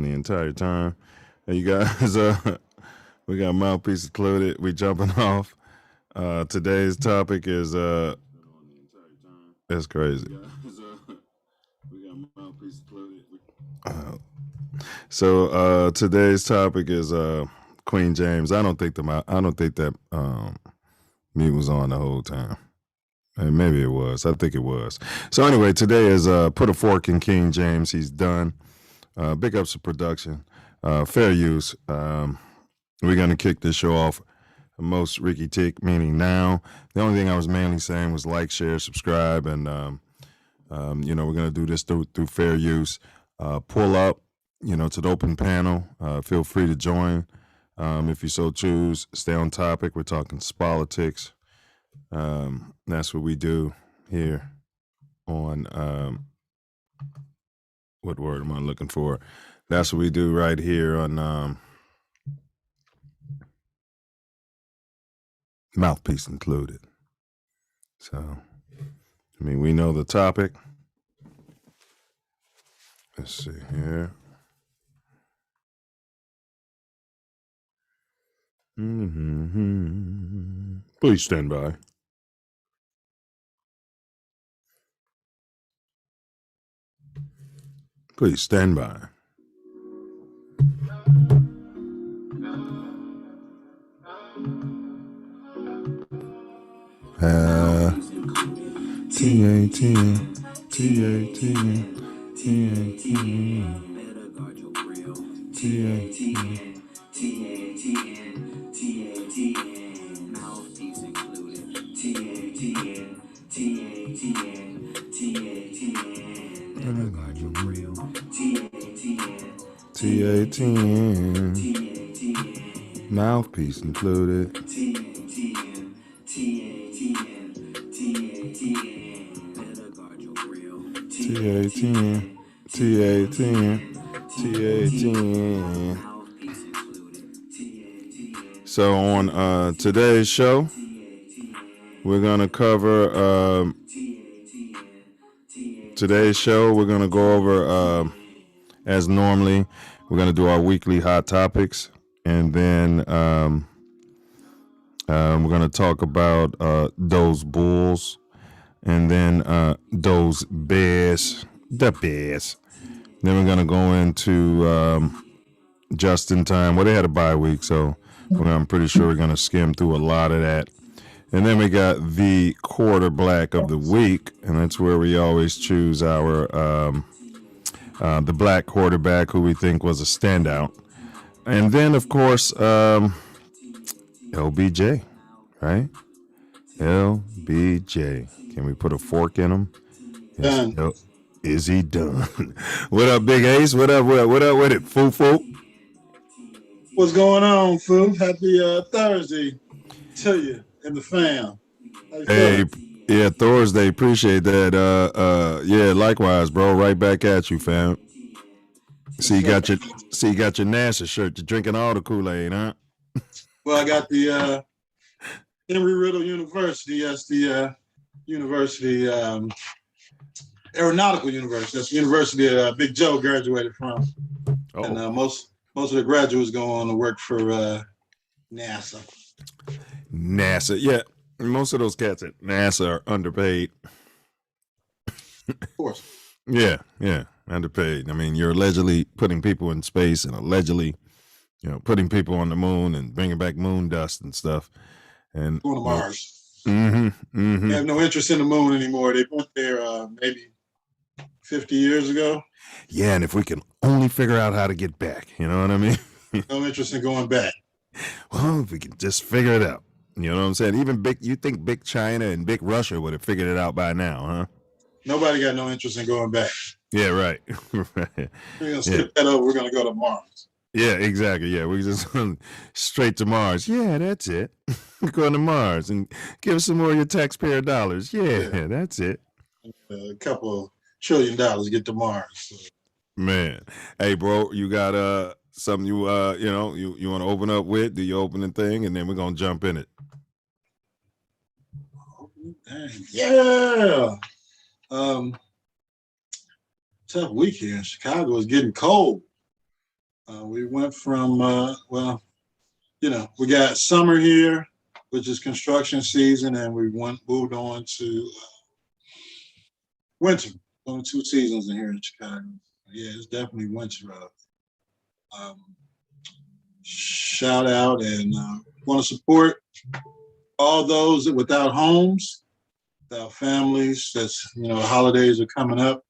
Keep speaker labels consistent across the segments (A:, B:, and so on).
A: on the entire time. Hey, you guys, we got Mouthpiece included. We jumping off. Today's topic is that's crazy. Uh, so today's topic is Queen James. I don't think that mute was on the whole time. And maybe it was. I think it was. So anyway, today is put a fork in King James. He's done. Big ups to production. Fair use. We're gonna kick this show off most Ricky Tick, meaning now. The only thing I was mainly saying was like, share, subscribe, and we're gonna do this through fair use. Pull up, to the open panel. Feel free to join if you so choose. Stay on topic. We're talking politics. That's what we do here on what word am I looking for? That's what we do right here on Mouthpiece included. So, we know the topic. Let's see here. Please stand by. Please stand by. TATN, TATN, TATN, TATN, TATN, Mouthpiece included, TATN, TATN, TATN, never got you real, TATN, TATN, Mouthpiece included, TATN, TATN, TATN, TATN. So on today's show, we're gonna cover We're gonna go over as normally. We're gonna do our weekly hot topics, and then we're gonna talk about those Bulls. And then those Bears, the Bears. Then we're gonna go into just in time. Well, they had a bye week, so I'm pretty sure we're gonna skim through a lot of that. And then we got the quarterback of the week, and that's where we always choose our the black quarterback who we think was a standout. And then, of course, LBJ, right? LBJ. Can we put a fork in him?
B: Done.
A: Is he done? What up, Big Ace? What up with it, Foo?
B: What's going on, Foo? Happy Thursday to you and the fam.
A: Hey, yeah, Thursday. Appreciate that. Yeah, likewise, bro. Right back at you, fam. See, you got your NASA shirt. You're drinking all the Kool-Aid, huh?
B: Well, I got the Embry-Riddle University. That's the university, aeronautical university. That's the university that Big Joe graduated from. Oh. And most of the graduates go on to work for NASA.
A: NASA, yeah. Most of those cats at NASA are underpaid.
B: Of course.
A: Yeah, underpaid. I mean, you're allegedly putting people in space and allegedly, putting people on the moon and bringing back moon dust and stuff. And
B: going to Mars.
A: Mm-hmm.
B: They have no interest in the moon anymore. They went there maybe 50 years ago.
A: Yeah, and if we can only figure out how to get back, you know what I mean?
B: No interest in going back.
A: Well, if we can just figure it out. You know what I'm saying? Even you think big China and big Russia would have figured it out by now, huh?
B: Nobody got no interest in going back.
A: Yeah, right.
B: We're going to skip that over. We're going to go to Mars.
A: Yeah, exactly. Yeah, we just straight to Mars. Yeah, that's it. We're going to Mars and give us some more of your taxpayer dollars. Yeah, that's it.
B: A couple of $1 trillion get to Mars. So.
A: Man, hey, bro, you got something you want to open up with? Do your opening thing, and then we're gonna jump in it.
B: Yeah. Tough week here in Chicago. It's getting cold. We went from well, we got summer here, which is construction season, and we moved on to winter. Only 2 seasons in here in Chicago. Yeah, it's definitely winter. Shout out and want to support all those without homes, without families. That's holidays are coming up,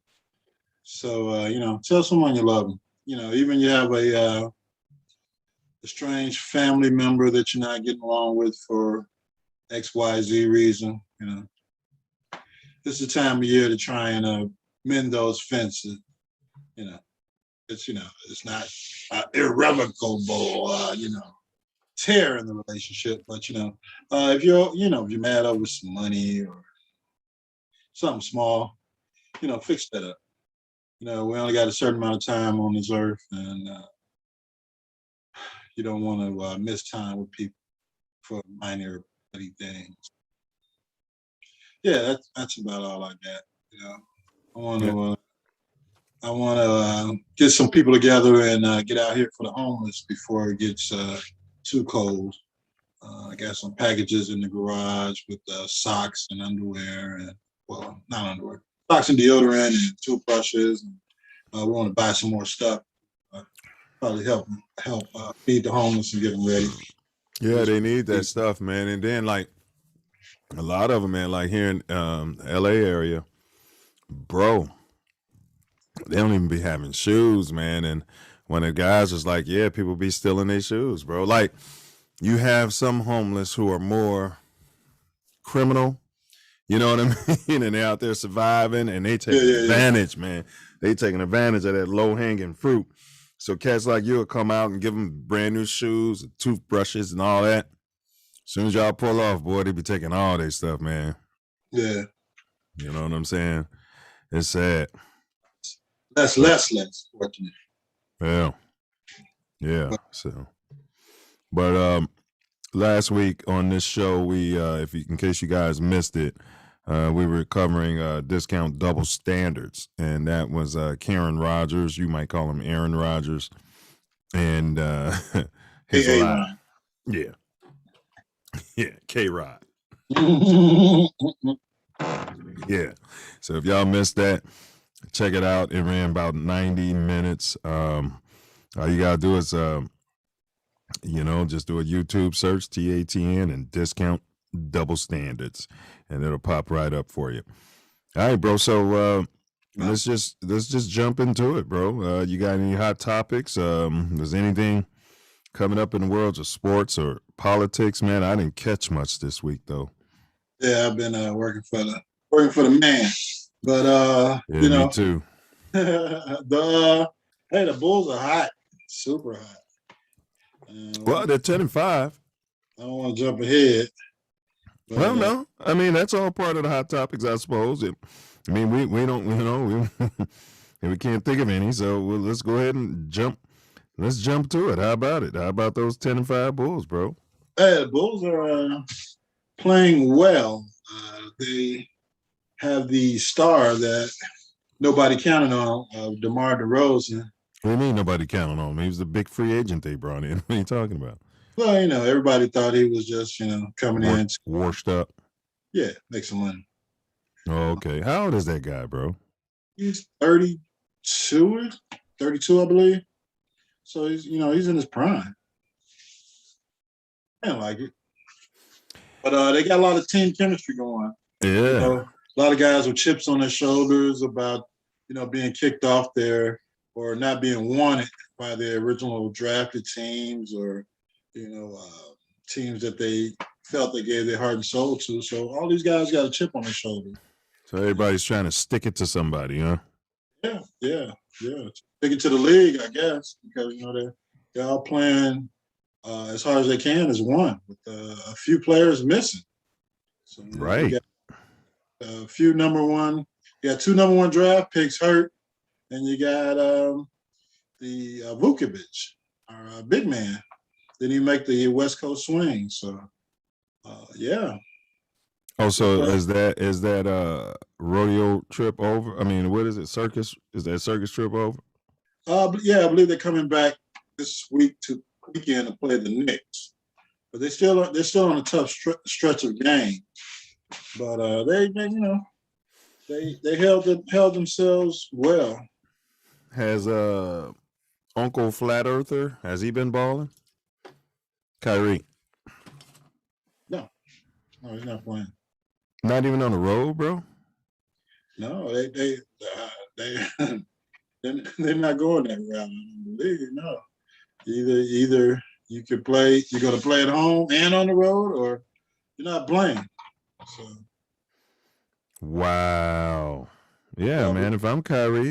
B: so tell someone you love them. Even you have a strange family member that you're not getting along with for XYZ reason. This is the time of year to try and mend those fences. It's not irrevocable, tear in the relationship. But if you're mad over some money or something small, fix that up. We only got a certain amount of time on this earth, and you don't want to miss time with people for minor petty things. Yeah, that's about all I got. I want to get some people together and get out here for the homeless before it gets too cold. I got some packages in the garage with socks and underwear, and not underwear, socks and deodorant and toothbrushes. And, we want to buy some more stuff. Probably help feed the homeless and get them ready.
A: Yeah, they need that stuff, man. And then like a lot of them, man, like here in LA area, bro, they don't even be having shoes, man. And when the guys was like, yeah, people be stealing their shoes, bro. Like you have some homeless who are more criminal, you know what I mean? And they're out there surviving and they take advantage, man. They taking advantage of that low hanging fruit. So cats like you will come out and give them brand new shoes, toothbrushes and all that. As soon as y'all pull off, boy, they be taking all their stuff, man.
B: Yeah.
A: You know what I'm saying? It's sad.
B: Less.
A: Yeah. Yeah. So, but last week on this show, we, in case you guys missed it, we were covering discount double standards, and that was Karen Rogers. You might call him Aaron Rodgers, and his lie. Yeah, yeah, K-Rod. Yeah. So if y'all missed that, check it out. It ran about 90 minutes. All you gotta do is, just do a YouTube search, TATN, and discount double standards, and it'll pop right up for you. All right, bro. So let's just jump into it, bro. You got any hot topics? Is anything coming up in the world of sports or politics, man? I didn't catch much this week, though.
B: Yeah, I've been working for the man, but
A: me too.
B: the Bulls are hot, super hot.
A: Well, they're 10-5.
B: I don't want to jump ahead.
A: But, well, no, I mean that's all part of the hot topics, I suppose. I mean, we don't, we can't think of any, so let's go ahead and jump. Let's jump to it. How about it? How about those 10-5 Bulls, bro?
B: The Bulls are playing well. They have the star that nobody counted on, DeMar DeRozan.
A: What do you mean nobody counted on him? He was the big free agent they brought in. What are you talking about?
B: Well, everybody thought he was just, coming in.
A: Washed up.
B: Yeah, make some money.
A: Oh, okay. How old is that guy, bro?
B: He's 32, I believe. So he's in his prime. I don't like it. But they got a lot of team chemistry going.
A: Yeah.
B: A lot of guys with chips on their shoulders about, being kicked off there or not being wanted by their original drafted teams or, teams that they felt they gave their heart and soul to. So all these guys got a chip on their shoulder.
A: So everybody's trying to stick it to somebody, huh?
B: Yeah. Stick it to the league, I guess, because, they're all playing as hard as they can as one with a few players missing. So,
A: right.
B: You got a few you got 2 number 1 draft picks hurt, and you got the Vukovic, our big man. Didn't even make the West Coast swing. So, yeah.
A: Oh, so is that rodeo trip over? I mean, what is it? Circus? Is that circus trip over?
B: Yeah, I believe they're coming back this weekend to play the Knicks, but they're still on a tough stretch of games. But they held themselves well.
A: Has Uncle Flat Earther, has he been balling? Kyrie.
B: No, he's not playing.
A: Not even on the road, bro.
B: No, they're not going that route. No, either you could play. You're going to play at home and on the road, or you're not playing. So.
A: Wow. Yeah, man. If I'm Kyrie,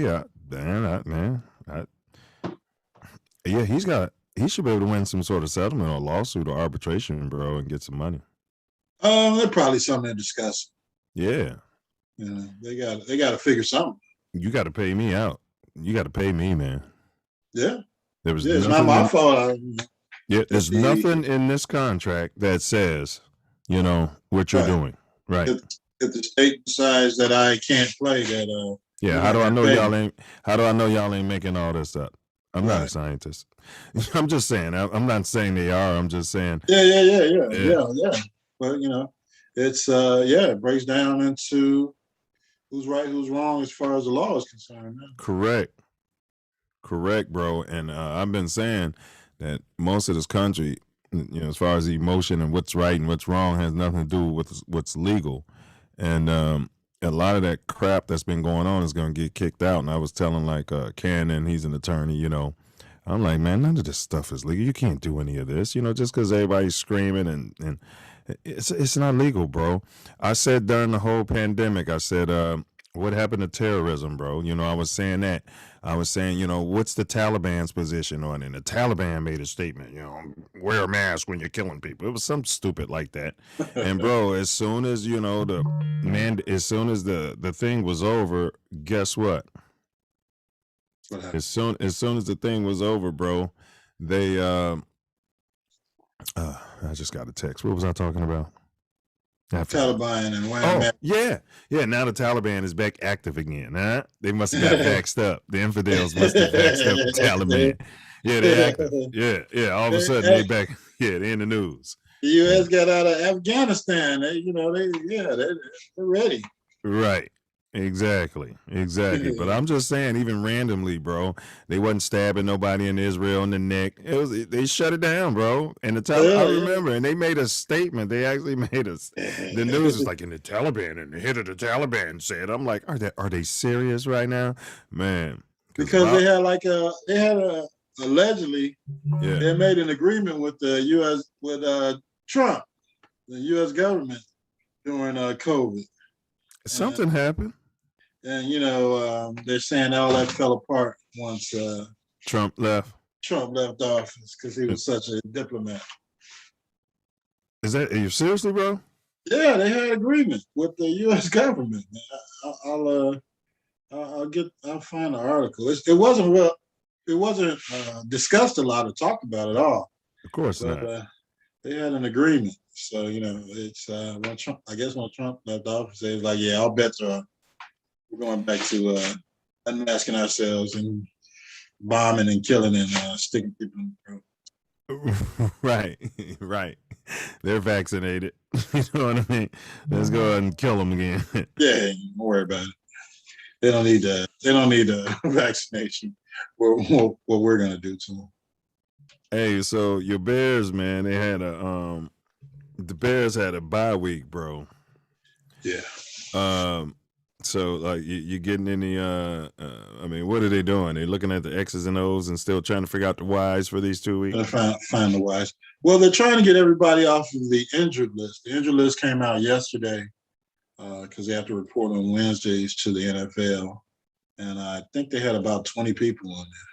A: he should be able to win some sort of settlement or lawsuit or arbitration, bro, and get some money.
B: There's probably something to discuss.
A: Yeah.
B: They got to figure something.
A: You got to pay me out. You got to pay me, man.
B: Yeah.
A: It's
B: not my fault.
A: There's nothing in this contract that says, what you're doing. Right.
B: If the state decides that I can't play, that
A: how do I know y'all ain't making all this up? I'm not a scientist. I'm just saying. I'm not saying they are. I'm just saying.
B: Yeah. But it's it breaks down into who's right, who's wrong as far as the law is concerned.
A: Man. Correct, bro. And I've been saying that most of this country, as far as the emotion and what's right and what's wrong, has nothing to do with what's legal. And a lot of that crap that's been going on is going to get kicked out. And I was telling Cannon, he's an attorney, I'm like, man, none of this stuff is legal. You can't do any of this, just because everybody's screaming and it's not legal, bro. I said during the whole pandemic, I said, what happened to terrorism, bro? I was saying that. I was saying, what's the Taliban's position on it? And the Taliban made a statement, wear a mask when you're killing people. It was something stupid like that. And bro, as soon as the thing was over, guess what? As soon as the thing was over, bro, they I just got a text. What was I talking about?
B: Taliban and wearing
A: now the Taliban is back active again. Huh? They must have got vaxxed up. The infidels must have vaxxed up the Taliban. Yeah, they're active. Yeah. All of a sudden they back. Yeah, they're in the news.
B: The U.S. got out of Afghanistan. They're ready.
A: Right. Exactly. But I'm just saying, even randomly, bro, they wasn't stabbing nobody in Israel in the neck. They shut it down, bro. And the Taliban, I remember, and they made a statement. They actually made the news is like, in the Taliban, and the head of the Taliban said, I'm like, are they serious right now, man?
B: Because they had allegedly, they made an agreement with the U.S. with Trump, the U.S. government during COVID.
A: Something happened.
B: And they're saying all that fell apart once
A: Trump left
B: office because he was such a diplomat.
A: Are you seriously, bro?
B: Yeah, they had agreement with the U.S. government. I'll find the article. It wasn't discussed a lot or talked about at all.
A: Of course not.
B: They had an agreement. So it's when Trump left office, they was like, yeah, all bets are. We're going back to unmasking ourselves and bombing and killing and sticking people in the throat.
A: Right. They're vaccinated. You know what I mean? Let's go ahead and kill them again.
B: Yeah, don't worry about it. They don't need a vaccination. What we're gonna do to them.
A: Hey, so your Bears, man, they had the Bears had a bye week, bro.
B: Yeah.
A: So like you getting any what are they doing? They're looking at the X's and O's and still trying to figure out the Y's for these 2 weeks.
B: Find the Y's. Well, they're trying to get everybody off of the injured list. The injured list came out yesterday because they have to report on Wednesdays to the NFL, and I think they had about 20 people on there.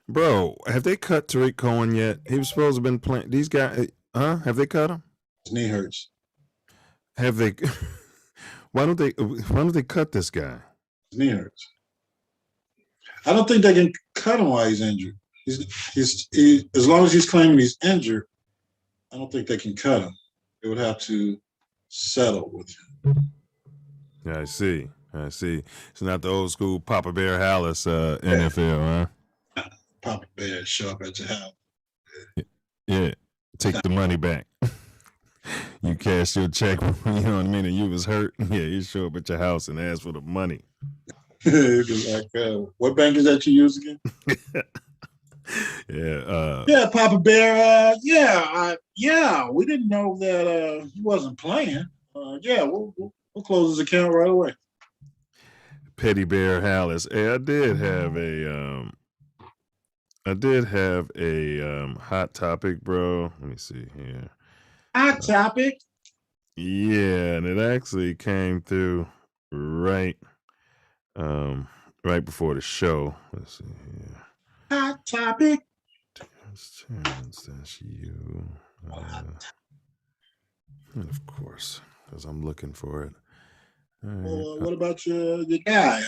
A: Bro, have they cut Tariq Cohen yet? He was supposed to have been playing. These guys, have they cut him?
B: His knee hurts.
A: Have they? Why don't they cut this guy?
B: His knee hurts. I don't think they can cut him while he's injured. He's as long as he's claiming he's injured, I don't think they can cut him. They would have to settle with him.
A: Yeah, I see. It's not the old school Papa Bear Hallis NFL, huh?
B: Papa Bear show up at your house.
A: Yeah, take the money back. You cash your check, you know what I mean, and you was hurt. Yeah, you show up at your house and ask for the money.
B: Like, what bank is that you use again?
A: Yeah,
B: Papa Bear. Yeah, we didn't know that he wasn't playing. We'll close his account right away.
A: Petty Bear Hallis. Hey, I did have a hot topic, bro. Let me see here.
B: Hot topic.
A: Yeah, and it actually came through right before the show. Let's see here.
B: Hot topic.
A: That's you. And of course, because I'm looking for it.
B: Right. What about your guy,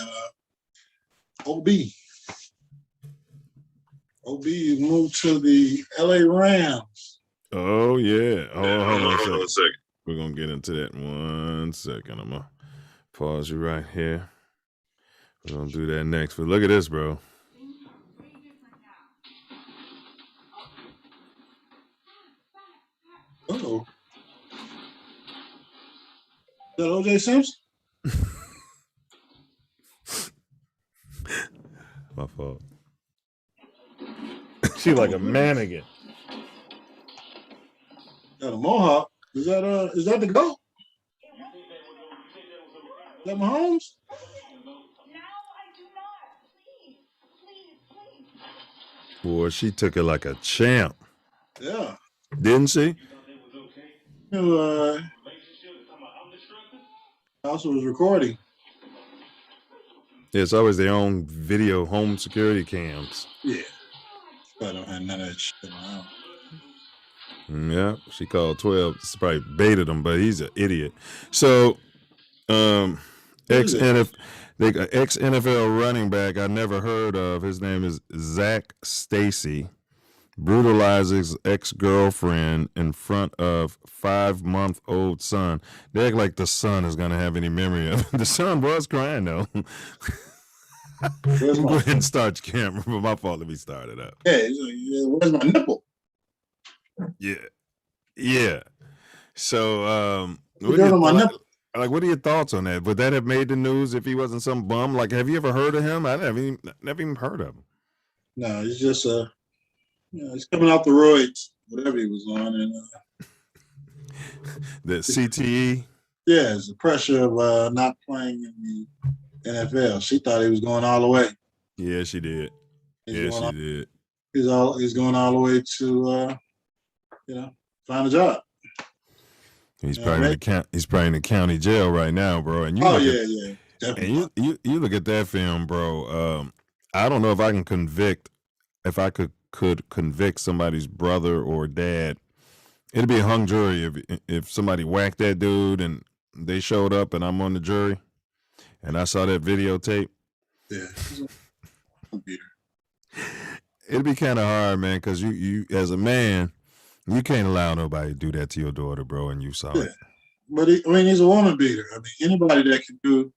B: OB? OB moved to the LA Rams.
A: Oh, yeah. Hold on a second. We're going to get into that in 1 second. I'm going to pause you right here. We're going to do that next. But look at this, bro.
B: Uh-oh. Is that O.J. Simpson?
A: My fault. She like a mannequin.
B: Got a mohawk. Is that the GOAT? Is that Mahomes?
A: Boy, she took it like a champ.
B: Yeah.
A: Didn't she?
B: Also was recording.
A: It's always their own video home security cams.
B: Yeah. I don't have none of that shit around.
A: Yeah, she called 12. She probably baited him, but he's an idiot. So, ex-NFL running back I never heard of. His name is Zach Stacy. Brutalizes ex-girlfriend in front of 5-month-old son. They act like the son is going to have any memory of it. The son was crying, though. Go ahead and start your camera, but my fault. Let me start it up.
B: Hey, where's my nipple?
A: Yeah. So, what are your thoughts on that? Would that have made the news if he wasn't some bum? Like, have you ever heard of him? I never even heard of him.
B: No, he's just he's coming out the roids, whatever he was on, and
A: the CTE.
B: Yeah, it's the pressure of not playing in the NFL. She thought he was going all the way.
A: Yeah, she did. She did.
B: He's going all the way to find a job.
A: He's probably in the county jail right now, bro. And you definitely. And you look at that film, bro. I don't know if I can could convict somebody's brother or dad. It'd be a hung jury if somebody whacked that dude and they showed up and I'm on the jury and I saw that videotape.
B: Yeah.
A: It'd be kind of hard, man, because you as a man, you can't allow nobody to do that to your daughter, bro, and you saw it.
B: But he's a woman beater. I mean, anybody that can do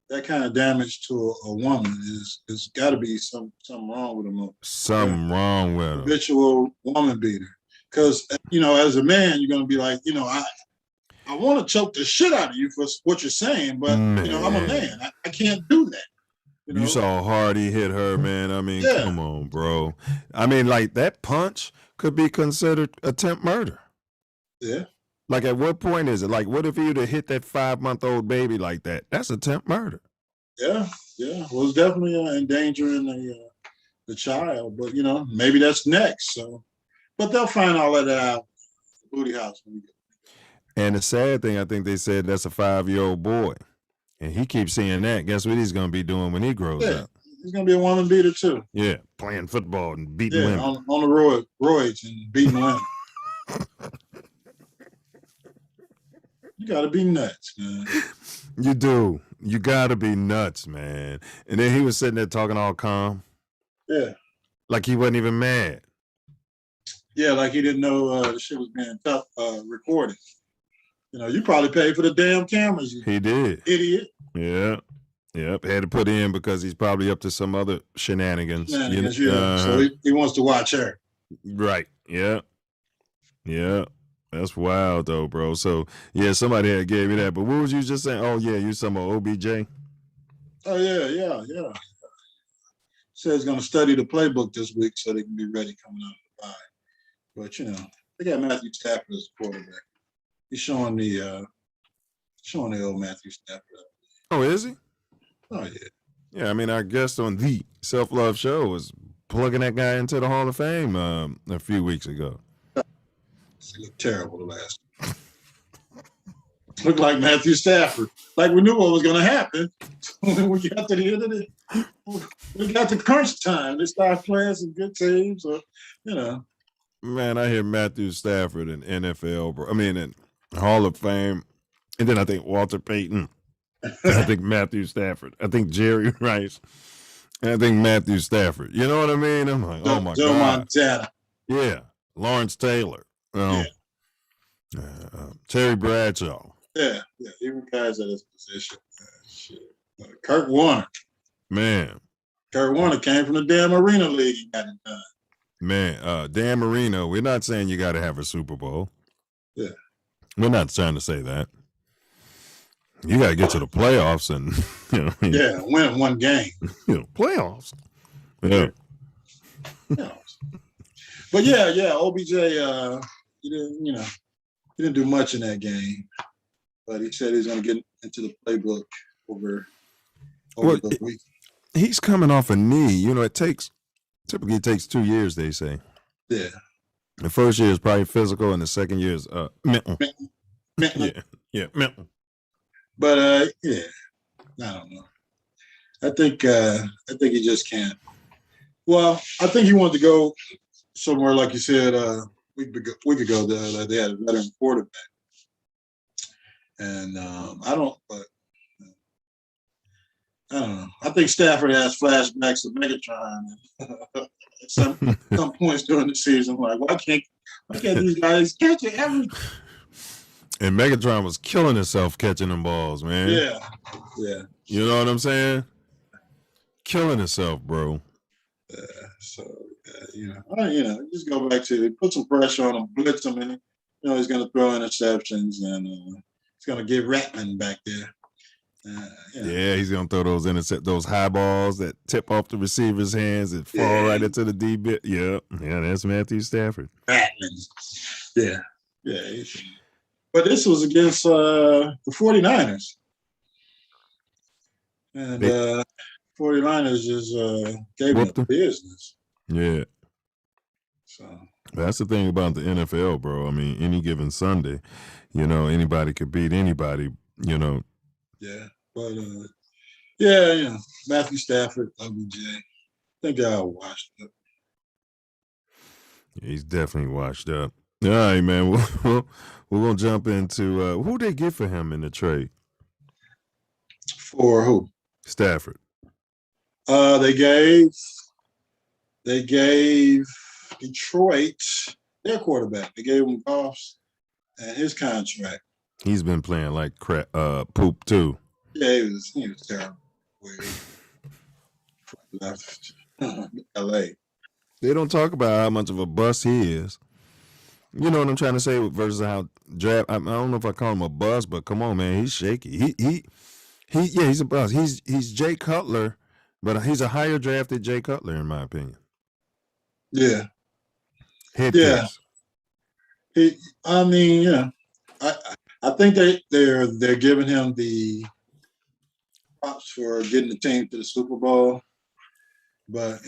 B: that kind of damage to a woman is got to be something wrong with him.
A: Something wrong with him.
B: Habitual woman beater. Because, as a man, you're going to be like, I want to choke the shit out of you for what you're saying, but, I'm a man. I can't do that.
A: You saw how hard he hit her, man. I mean, come on, bro. I mean, like, that punch could be considered attempt murder.
B: Yeah.
A: Like, at what point is it? Like, what if he would have hit that 5-month-old baby like that? That's attempt murder.
B: Yeah. Well, it's definitely endangering the child, but, maybe that's next. So, but they'll find all of that out. Booty house.
A: And the sad thing, I think they said that's a 5-year-old boy. And he keeps seeing that. Guess what he's going to be doing when he grows up?
B: He's going to be a woman beater, too.
A: Yeah, playing football and beating women.
B: On the roids and beating women. You got to be nuts, man.
A: You do. You got to be nuts, man. And then he was sitting there talking all calm.
B: Yeah.
A: Like he wasn't even mad.
B: Yeah, like he didn't know the shit was being recorded. You probably paid for the damn cameras.
A: He did.
B: Idiot.
A: Yeah. Yep. Had to put in because he's probably up to some other shenanigans.
B: So he wants to watch her.
A: Right. Yeah. Yeah. That's wild though, bro. So yeah, somebody had gave me that. But what was you just saying? Oh yeah, you talking about OBJ?
B: Oh yeah. Says he's going to study the playbook this week so they can be ready coming out of the bye. But they got Matthew Stafford as a quarterback. He's showing the old Matthew Stafford.
A: Oh, is he?
B: Oh yeah.
A: Yeah, I mean, our guest on the Self Love Show was plugging that guy into the Hall of Fame a few weeks ago.
B: He looked terrible the last time. Looked like Matthew Stafford. Like we knew what was going to happen when we got to the end of it. We got to crunch time. They started playing some good teams, so
A: Man, I hear Matthew Stafford in NFL, bro. I mean, in Hall of Fame, and then I think Walter Payton. I think Matthew Stafford. I think Jerry Rice. And I think Matthew Stafford. You know what I mean? I'm like, oh my
B: Joe
A: God.
B: Montana.
A: Yeah. Lawrence Taylor. Terry Bradshaw.
B: Yeah. Even guys at his position. Shit. Kurt Warner.
A: Man.
B: Kurt Warner came from the damn Arena League and got it done.
A: Man, Dan Marino, we're not saying you got to have a Super Bowl.
B: Yeah.
A: We're not trying to say that. You got to get to the playoffs and,
B: win one game.
A: Playoffs. Yeah.
B: But OBJ, he didn't do much in that game, but he said he's going to get into the playbook over the week.
A: He's coming off a knee. Typically it takes 2 years, they say.
B: Yeah.
A: The first year is probably physical, and the second year is mental. Yeah, mental.
B: But I don't know. I think he just can't. Well, I think he wanted to go somewhere, like you said, a week ago. They had a veteran quarterback, and I don't know. I think Stafford has flashbacks of Megatron at some points during the season. Like, why can't these guys catch it every?
A: And Megatron was killing himself catching them balls, man.
B: Yeah.
A: You know what I'm saying? Killing himself, bro.
B: Just go back to put some pressure on him, blitz him, and he's going to throw interceptions, and he's going to get Ratman back there.
A: Yeah, he's going to throw those high balls that tip off the receiver's hands and fall right into the D-bit. Yeah, that's Matthew Stafford.
B: Ratman. Yeah. But this was against the 49ers. And 49ers just gave them the business.
A: Yeah.
B: So
A: that's the thing about the NFL, bro. I mean, any given Sunday, anybody could beat anybody,
B: Yeah. But Matthew Stafford, OBJ. I think they're all washed up.
A: Yeah, he's definitely washed up. All right, man. We're gonna jump into who they get for him in the trade.
B: For who?
A: Stafford.
B: They gave Detroit their quarterback. They gave him Goff's and his contract.
A: He's been playing like crap, poop too.
B: Yeah, he was terrible. Left LA.
A: They don't talk about how much of a bust he is. You know what I'm trying to say versus how draft. I don't know if I call him a bust, but come on, man, he's shaky. He's a bust. He's Jay Cutler, but he's a higher drafted Jay Cutler in my opinion.
B: Yeah.
A: Head
B: case. I think they're giving him the props for getting the team to the Super Bowl, but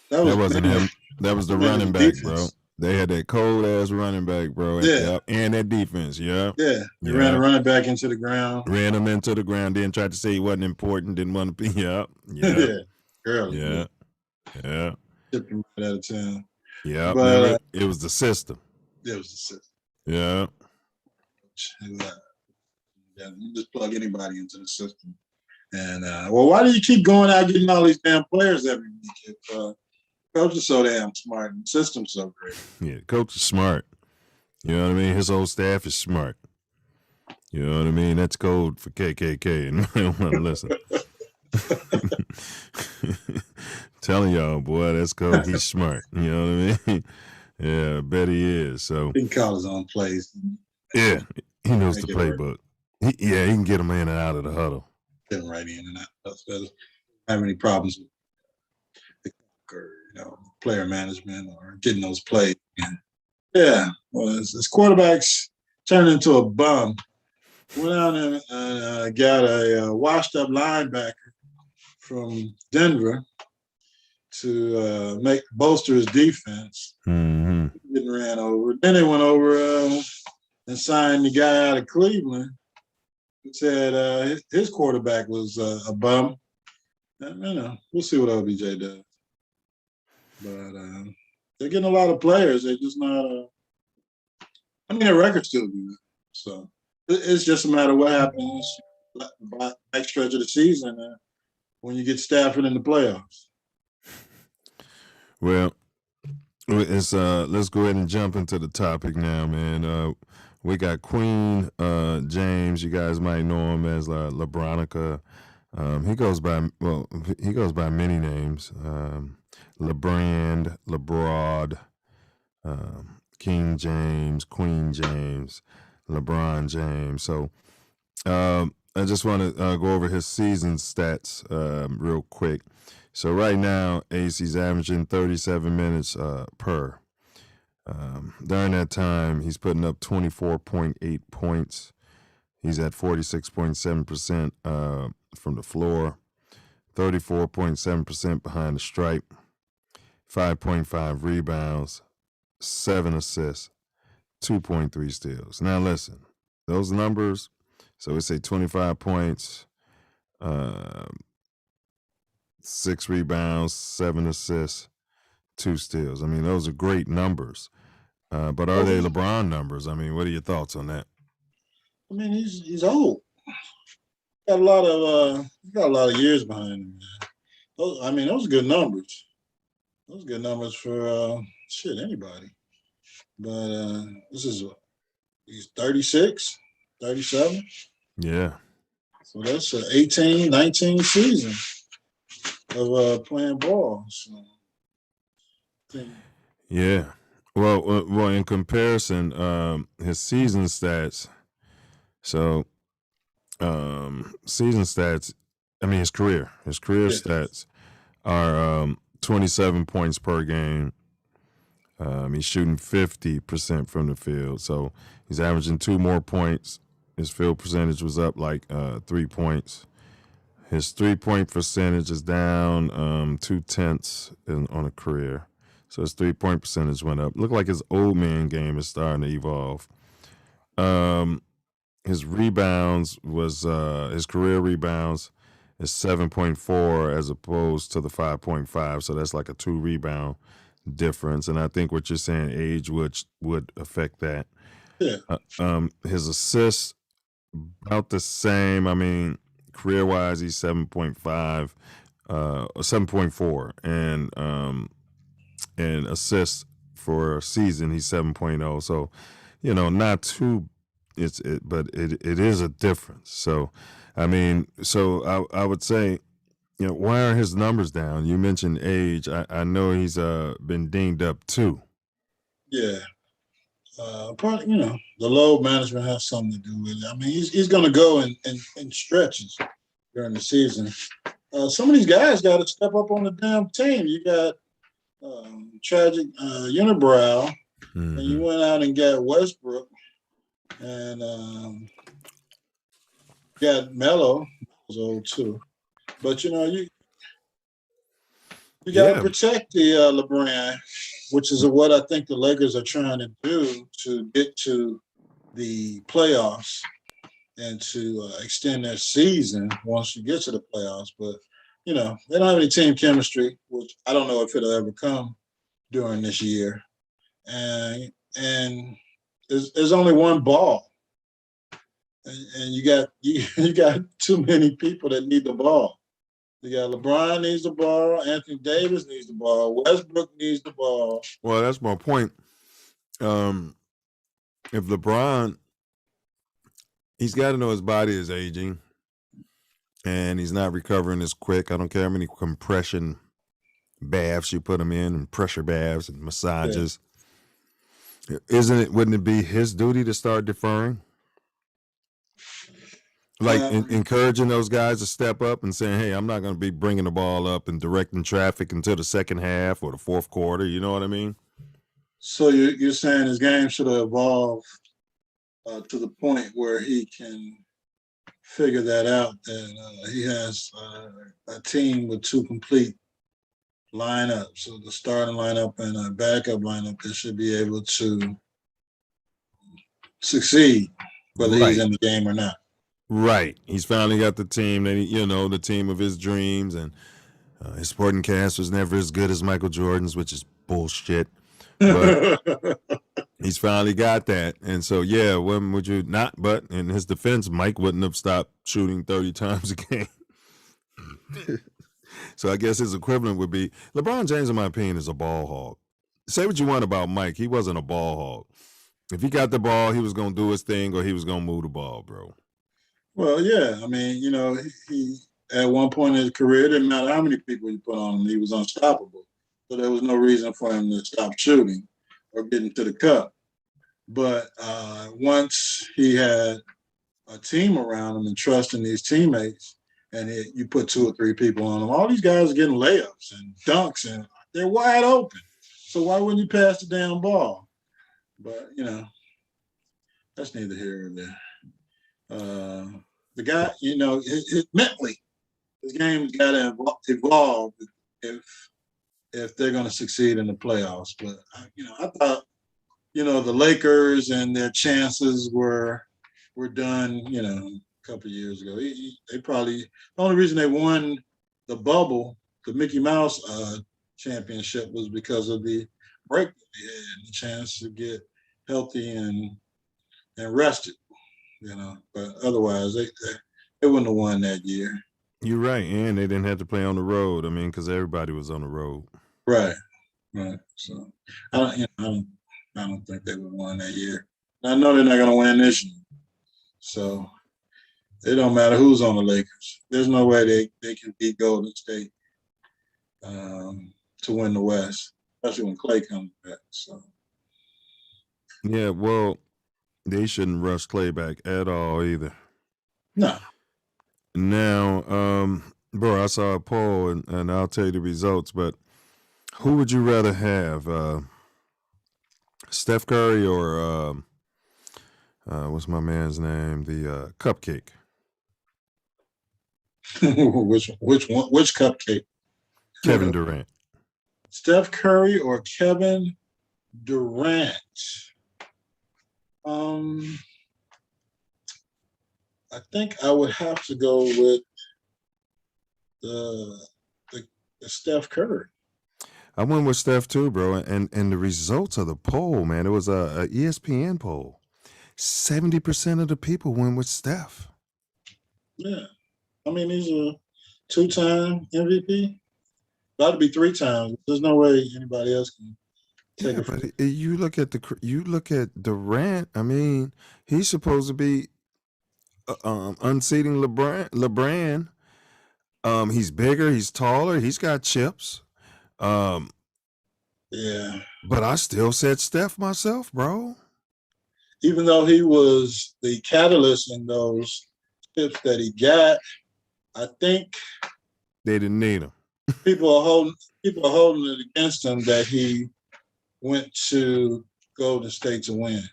A: that wasn't him. That was the running back, bro. They had that cold ass running back, bro. And that defense,
B: They ran a running back into the ground.
A: Ran him into the ground. Then tried to say he wasn't important. Didn't want to be.
B: Girl.
A: Yeah.
B: Tipped him right out of town.
A: Yeah, but it was the system.
B: It was the system.
A: Yeah.
B: You just plug anybody into the system. And why do you keep going out getting all these damn players every week if coach is so damn smart and the system's so great?
A: Yeah, coach is smart. You know what I mean? His whole staff is smart. You know what I mean? That's code for KKK, and I don't want to listen. Telling y'all, boy, that's cool. He's smart. You know what I mean? Yeah, I bet he is. So
B: he can call his own plays.
A: yeah, he knows the
B: Make it work.
A: playbook. He can get him in and out of the huddle.
B: Get him right in and out. Doesn't have any problems with or player management or getting those plays. And yeah, well, as quarterbacks turn into a bum. Went out and got a washed-up linebacker from Denver to bolster his defense.
A: Mm-hmm.
B: Getting ran over. Then they went over and signed the guy out of Cleveland who said his quarterback was a bum. And, we'll see what OBJ does. But they're getting a lot of players. They're just not. Their record's still good. So it's just a matter of what happens back stretch of the season when you get Stafford in the playoffs.
A: Well, it's let's go ahead and jump into the topic now, man. We got Queen James. You guys might know him as LeBronica. He goes by many names. LeBrand, LeBrod, King James, Queen James, LeBron James. So I just want to go over his season stats real quick. So right now, AC's averaging 37 minutes per. During that time, he's putting up 24.8 points. He's at 46.7% from the floor, 34.7% behind the stripe, 5.5 rebounds, 7 assists, 2.3 steals. Now listen, those numbers, so we say 25 points, 6 rebounds, 7 assists, 2 steals. I mean, those are great numbers. But are they LeBron numbers? I mean, what are your thoughts on that?
B: I mean, he's old. Got a lot of years behind him. Man. Those are good numbers. Those are good numbers for anybody. But he's 36, 37.
A: Yeah.
B: So that's an 18, 19 season of playing ball. So,
A: yeah. Well, in comparison, his season stats. So, season stats. I mean, his career stats are 27 points per game. He's shooting 50% from the field, so he's averaging 2 more points. His field percentage was up like 3 points. His 3-point percentage is down 0.2 on a career. So his 3-point percentage went up. Looked like his old man game is starting to evolve. His rebounds was his career rebounds is 7.4 as opposed to the 5.5. So that's like a 2 rebound difference. And I think what you're saying, age would affect that.
B: Yeah.
A: His assists about the same. I mean, career wise, he's 7.5, 7.4, and assists for a season, he's 7.0. So, not too. But it is a difference. So, I mean, I would say, why are his numbers down? You mentioned age. I know he's been dinged up too.
B: Yeah. Probably, the load management has something to do with it. I mean, he's going to go in stretches during the season. Some of these guys got to step up on the damn team. You got tragic unibrow, and you went out and got Westbrook, and got Melo, was old too. But you got to protect the LeBron, which is what I think the Lakers are trying to do to get to the playoffs and to extend their season once you get to the playoffs. But, they don't have any team chemistry, which I don't know if it'll ever come during this year. And there's only one ball. And you got too many people that need the ball. You got LeBron needs the ball. Anthony Davis needs the ball. Westbrook needs the ball.
A: Well, that's my point. If LeBron, he's got to know his body is aging. and he's not recovering as quick. I don't care how many compression baths you put him in, and pressure baths and massages. Yeah. Wouldn't it be his duty to start deferring? Like encouraging those guys to step up and saying, hey, I'm not going to be bringing the ball up and directing traffic until the second half or the fourth quarter. You know what I mean?
B: So you're saying his game should have evolved to the point where he can figure that out, that he has a team with two complete lineups. So the starting lineup and a backup lineup that should be able to succeed, whether he's in the game or not.
A: Right. He's finally got the team that the team of his dreams, and his supporting cast was never as good as Michael Jordan's, which is bullshit. But he's finally got that. And so, yeah, when would you not? But in his defense, Mike wouldn't have stopped shooting 30 times a game. So I guess his equivalent would be LeBron James, in my opinion, is a ball hog. Say what you want about Mike. He wasn't a ball hog. If he got the ball, he was going to do his thing or he was going to move the ball, bro.
B: Well, yeah. I mean, he at one point in his career, it didn't matter how many people you put on him, he was unstoppable. So there was no reason for him to stop shooting or getting to the cup. But once he had a team around him and trusting these teammates, and you put two or three people on them, all these guys are getting layups and dunks, and they're wide open. So why wouldn't you pass the damn ball? But, that's neither here nor there. The guy, mentally, his game's got to evolve if they're going to succeed in the playoffs. But, I thought, the Lakers and their chances were done, a couple of years ago. They probably, the only reason they won the bubble, the Mickey Mouse championship, was because of the break they had and the chance to get healthy and rested, but otherwise they wouldn't have won that year.
A: You're right, and they didn't have to play on the road. I mean, because everybody was on the road.
B: Right. So I don't think they would have won that year. I know they're not going to win this year. So it don't matter who's on the Lakers. There's no way they can beat Golden State to win the West, especially when Klay comes back. So
A: yeah, well, they shouldn't rush Klay back at all either.
B: No.
A: Now, bro, I saw a poll, and I'll tell you the results, but who would you rather have, Steph Curry or what's my man's name? The Cupcake.
B: Which one? Which Cupcake?
A: Kevin Durant.
B: Steph Curry or Kevin Durant? I think I would have to go with the Steph Curry.
A: I went with Steph too, bro. And the results of the poll, man, it was a ESPN poll. 70% of the people went with Steph.
B: Yeah. I mean, he's a 2-time MVP. About to be 3 times. There's no way anybody else can take it.
A: But you look at Durant. I mean, he's supposed to be unseating LeBron. He's bigger. He's taller. He's got chips.
B: Yeah.
A: But I still said Steph myself, bro.
B: Even though he was the catalyst in those chips that he got, I think
A: they didn't need him.
B: People are holding it against him that he went to Golden State to win.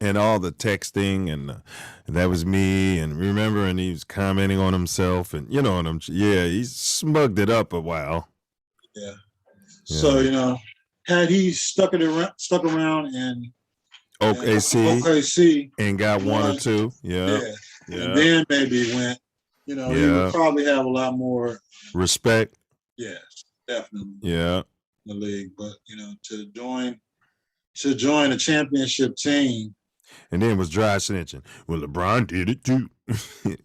A: And all the texting and that was me, and remember, and he was commenting on himself, and he smugged it up a while.
B: Yeah. So had he stuck around in OKC
A: and got one or two, yeah,
B: and then maybe went, he would probably have a lot more
A: respect.
B: Yes, definitely.
A: Yeah,
B: in the league, but to join a championship team.
A: And then was dry snitching. Well, LeBron did it too.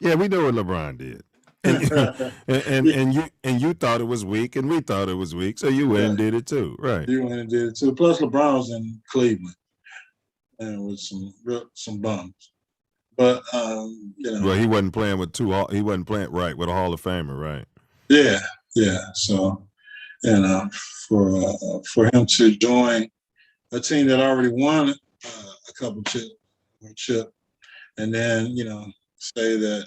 A: Yeah, we know what LeBron did. And you thought it was weak, and we thought it was weak, so you went and did it too, right?
B: You went and did it too. Plus, LeBron was in Cleveland and with some bums. but
A: Well, he wasn't playing with he wasn't playing right with a Hall of Famer, right?
B: Yeah, yeah. So for him to join a team that already won a couple chip, and then say that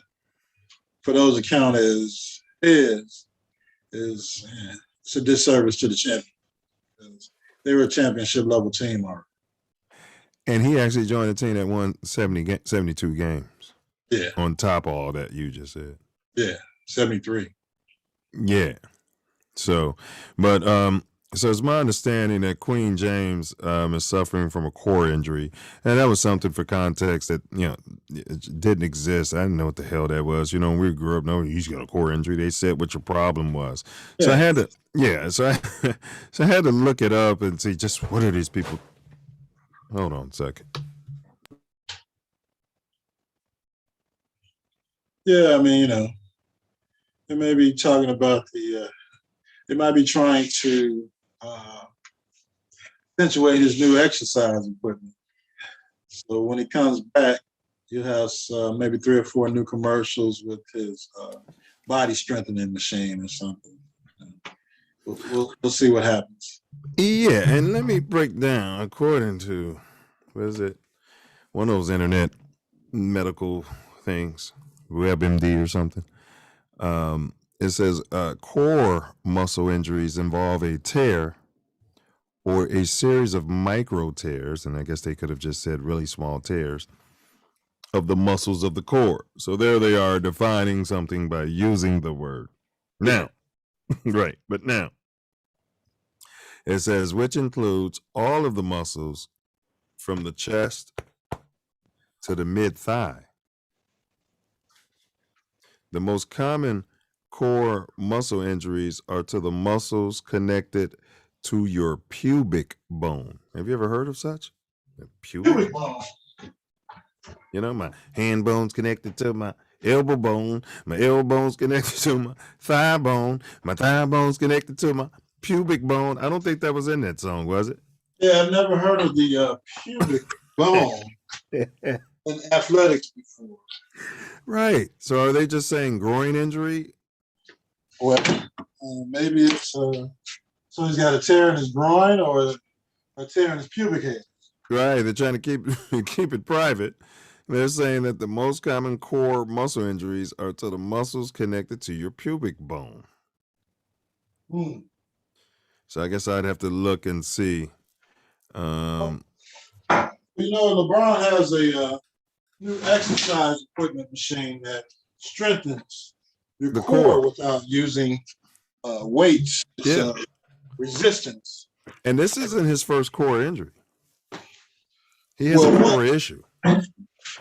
B: for those that count as his is it's a disservice to the champion. They were a championship level team already.
A: And he actually joined a team that won 72 games.
B: Yeah.
A: On top of all that you just said.
B: Yeah, 73.
A: Yeah. So, but so it's my understanding that Queen James is suffering from a core injury, and that was something for context that it didn't exist. I didn't know what the hell that was. When we grew up, no, he's got a core injury. They said what your problem was. Yeah. So I had to, so I had to look it up and see just what are these people. Hold on a second.
B: Yeah, I mean, they may be talking about they might be trying to accentuate his new exercise equipment. So when he comes back, you'll have maybe 3 or 4 new commercials with his body strengthening machine or something. We'll see what happens.
A: Yeah, and let me break down according to, what is it? One of those internet medical things, WebMD or something. It says core muscle injuries involve a tear or a series of micro tears, and I guess they could have just said really small tears, of the muscles of the core. So there they are defining something by using the word. Now, right, but now, it says, which includes all of the muscles from the chest to the mid-thigh. The most common core muscle injuries are to the muscles connected to your pubic bone. Have you ever heard of such?
B: Pubic bone.
A: My hand bone's connected to my elbow bone. My elbow bone's connected to my thigh bone. My thigh bone's connected to my pubic bone. I don't think that was in that song, was it?
B: Yeah, I've never heard of the pubic bone in athletics before.
A: Right. So are they just saying groin injury?
B: Well, maybe it's so he's got a tear in his groin or a tear in his pubic hair.
A: Right. They're trying to keep it private. They're saying that the most common core muscle injuries are to the muscles connected to your pubic bone. So I guess I'd have to look and see.
B: LeBron has a new exercise equipment machine that strengthens your core without using weights. It's resistance.
A: And this isn't his first core injury. He has a core issue.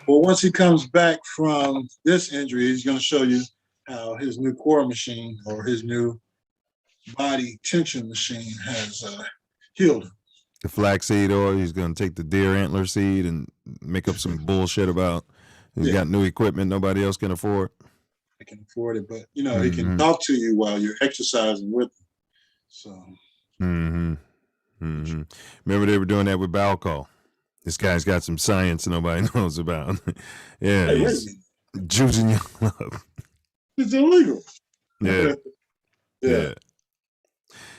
B: Well, once he comes back from this injury, he's going to show you how his new core machine or his new body tension machine has healed him.
A: The flaxseed oil, he's going to take the deer antler seed and make up some bullshit about he's got new equipment nobody else can afford.
B: I can afford it, but he can talk to you while you're exercising with him. So.
A: Remember they were doing that with Balco. This guy's got some science nobody knows about. He's juicing you up.
B: It's illegal.
A: Yeah.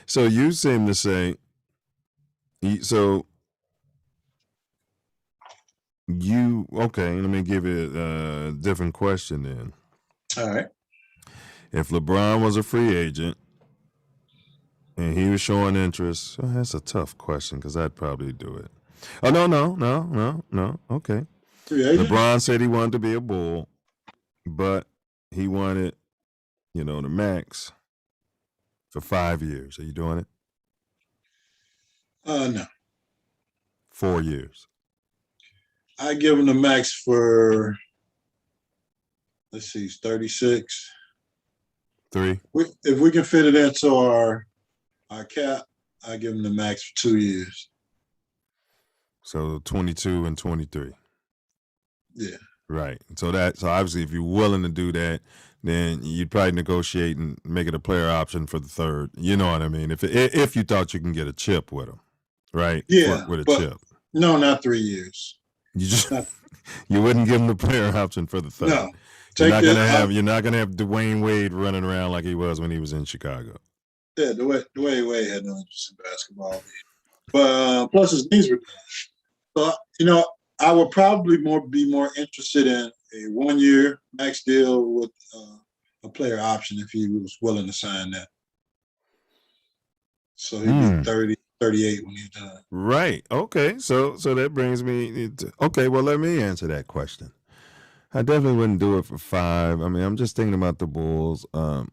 A: So you seem to say, let me give you a different question then.
B: All right.
A: If LeBron was a free agent and he was showing interest, that's a tough question because I'd probably do it. Oh, no. Okay. LeBron said he wanted to be a Bull, but he wanted, the max for 5 years. Are you doing it?
B: No.
A: 4 years.
B: I give him the max for, let's see, 36.
A: 3.
B: If we can fit it into our cap, I give him the max for 2 years.
A: So 22 and 23.
B: Yeah.
A: Right. So obviously if you're willing to do that, then you'd probably negotiate and make it a player option for the third. You know what I mean? If you thought you can get a chip with him, right?
B: Yeah.
A: With a chip.
B: No, not 3 years.
A: You just You wouldn't give him the player option for the third.
B: No.
A: You're not gonna have Dwayne Wade running around like he was when he was in Chicago.
B: Yeah, Dwayne Wade had no interest in basketball. But plus his knees were done. So, I would probably be more interested in a 1-year max deal with a player option if he was willing to sign that. So he'd be 30, 38 when he's done.
A: Right. Okay. So that brings me to, okay, well, let me answer that question. I definitely wouldn't do it for 5. I mean, I'm just thinking about the Bulls. I'm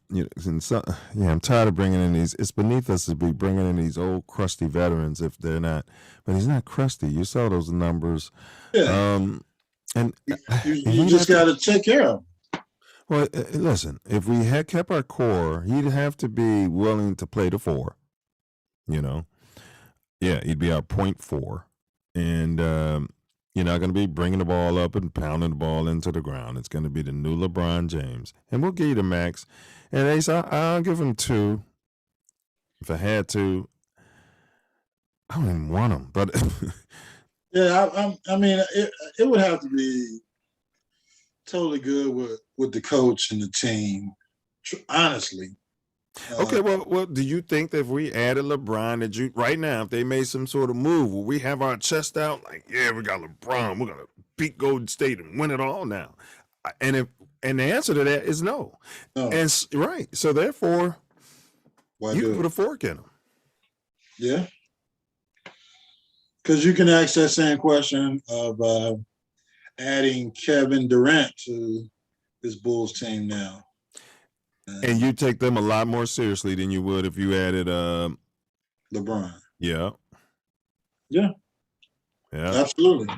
A: tired of bringing in these. It's beneath us to be bringing in these old crusty veterans if they're not. But he's not crusty. You saw those numbers.
B: Yeah.
A: And
B: you just got to take care of him.
A: Well, listen. If we had kept our core, he'd have to be willing to play the 4. Yeah, he'd be our point 4, and. You're not going to be bringing the ball up and pounding the ball into the ground. It's going to be the new LeBron James. And we'll give you the max. And Ace, I'll give him 2. If I had to. I don't even want him. But
B: yeah, I mean, it would have to be totally good with the coach and the team, honestly.
A: Okay, well, do you think that if we added LeBron, right now, if they made some sort of move, will we have our chest out like, yeah, we got LeBron, we're gonna beat Golden State and win it all now? And the answer to that is no. And right, so therefore, you can put a fork in them.
B: Yeah, because you can ask that same question of adding Kevin Durant to this Bulls team now.
A: And you take them a lot more seriously than you would if you added
B: LeBron.
A: Yeah.
B: Yeah.
A: Yeah.
B: Absolutely.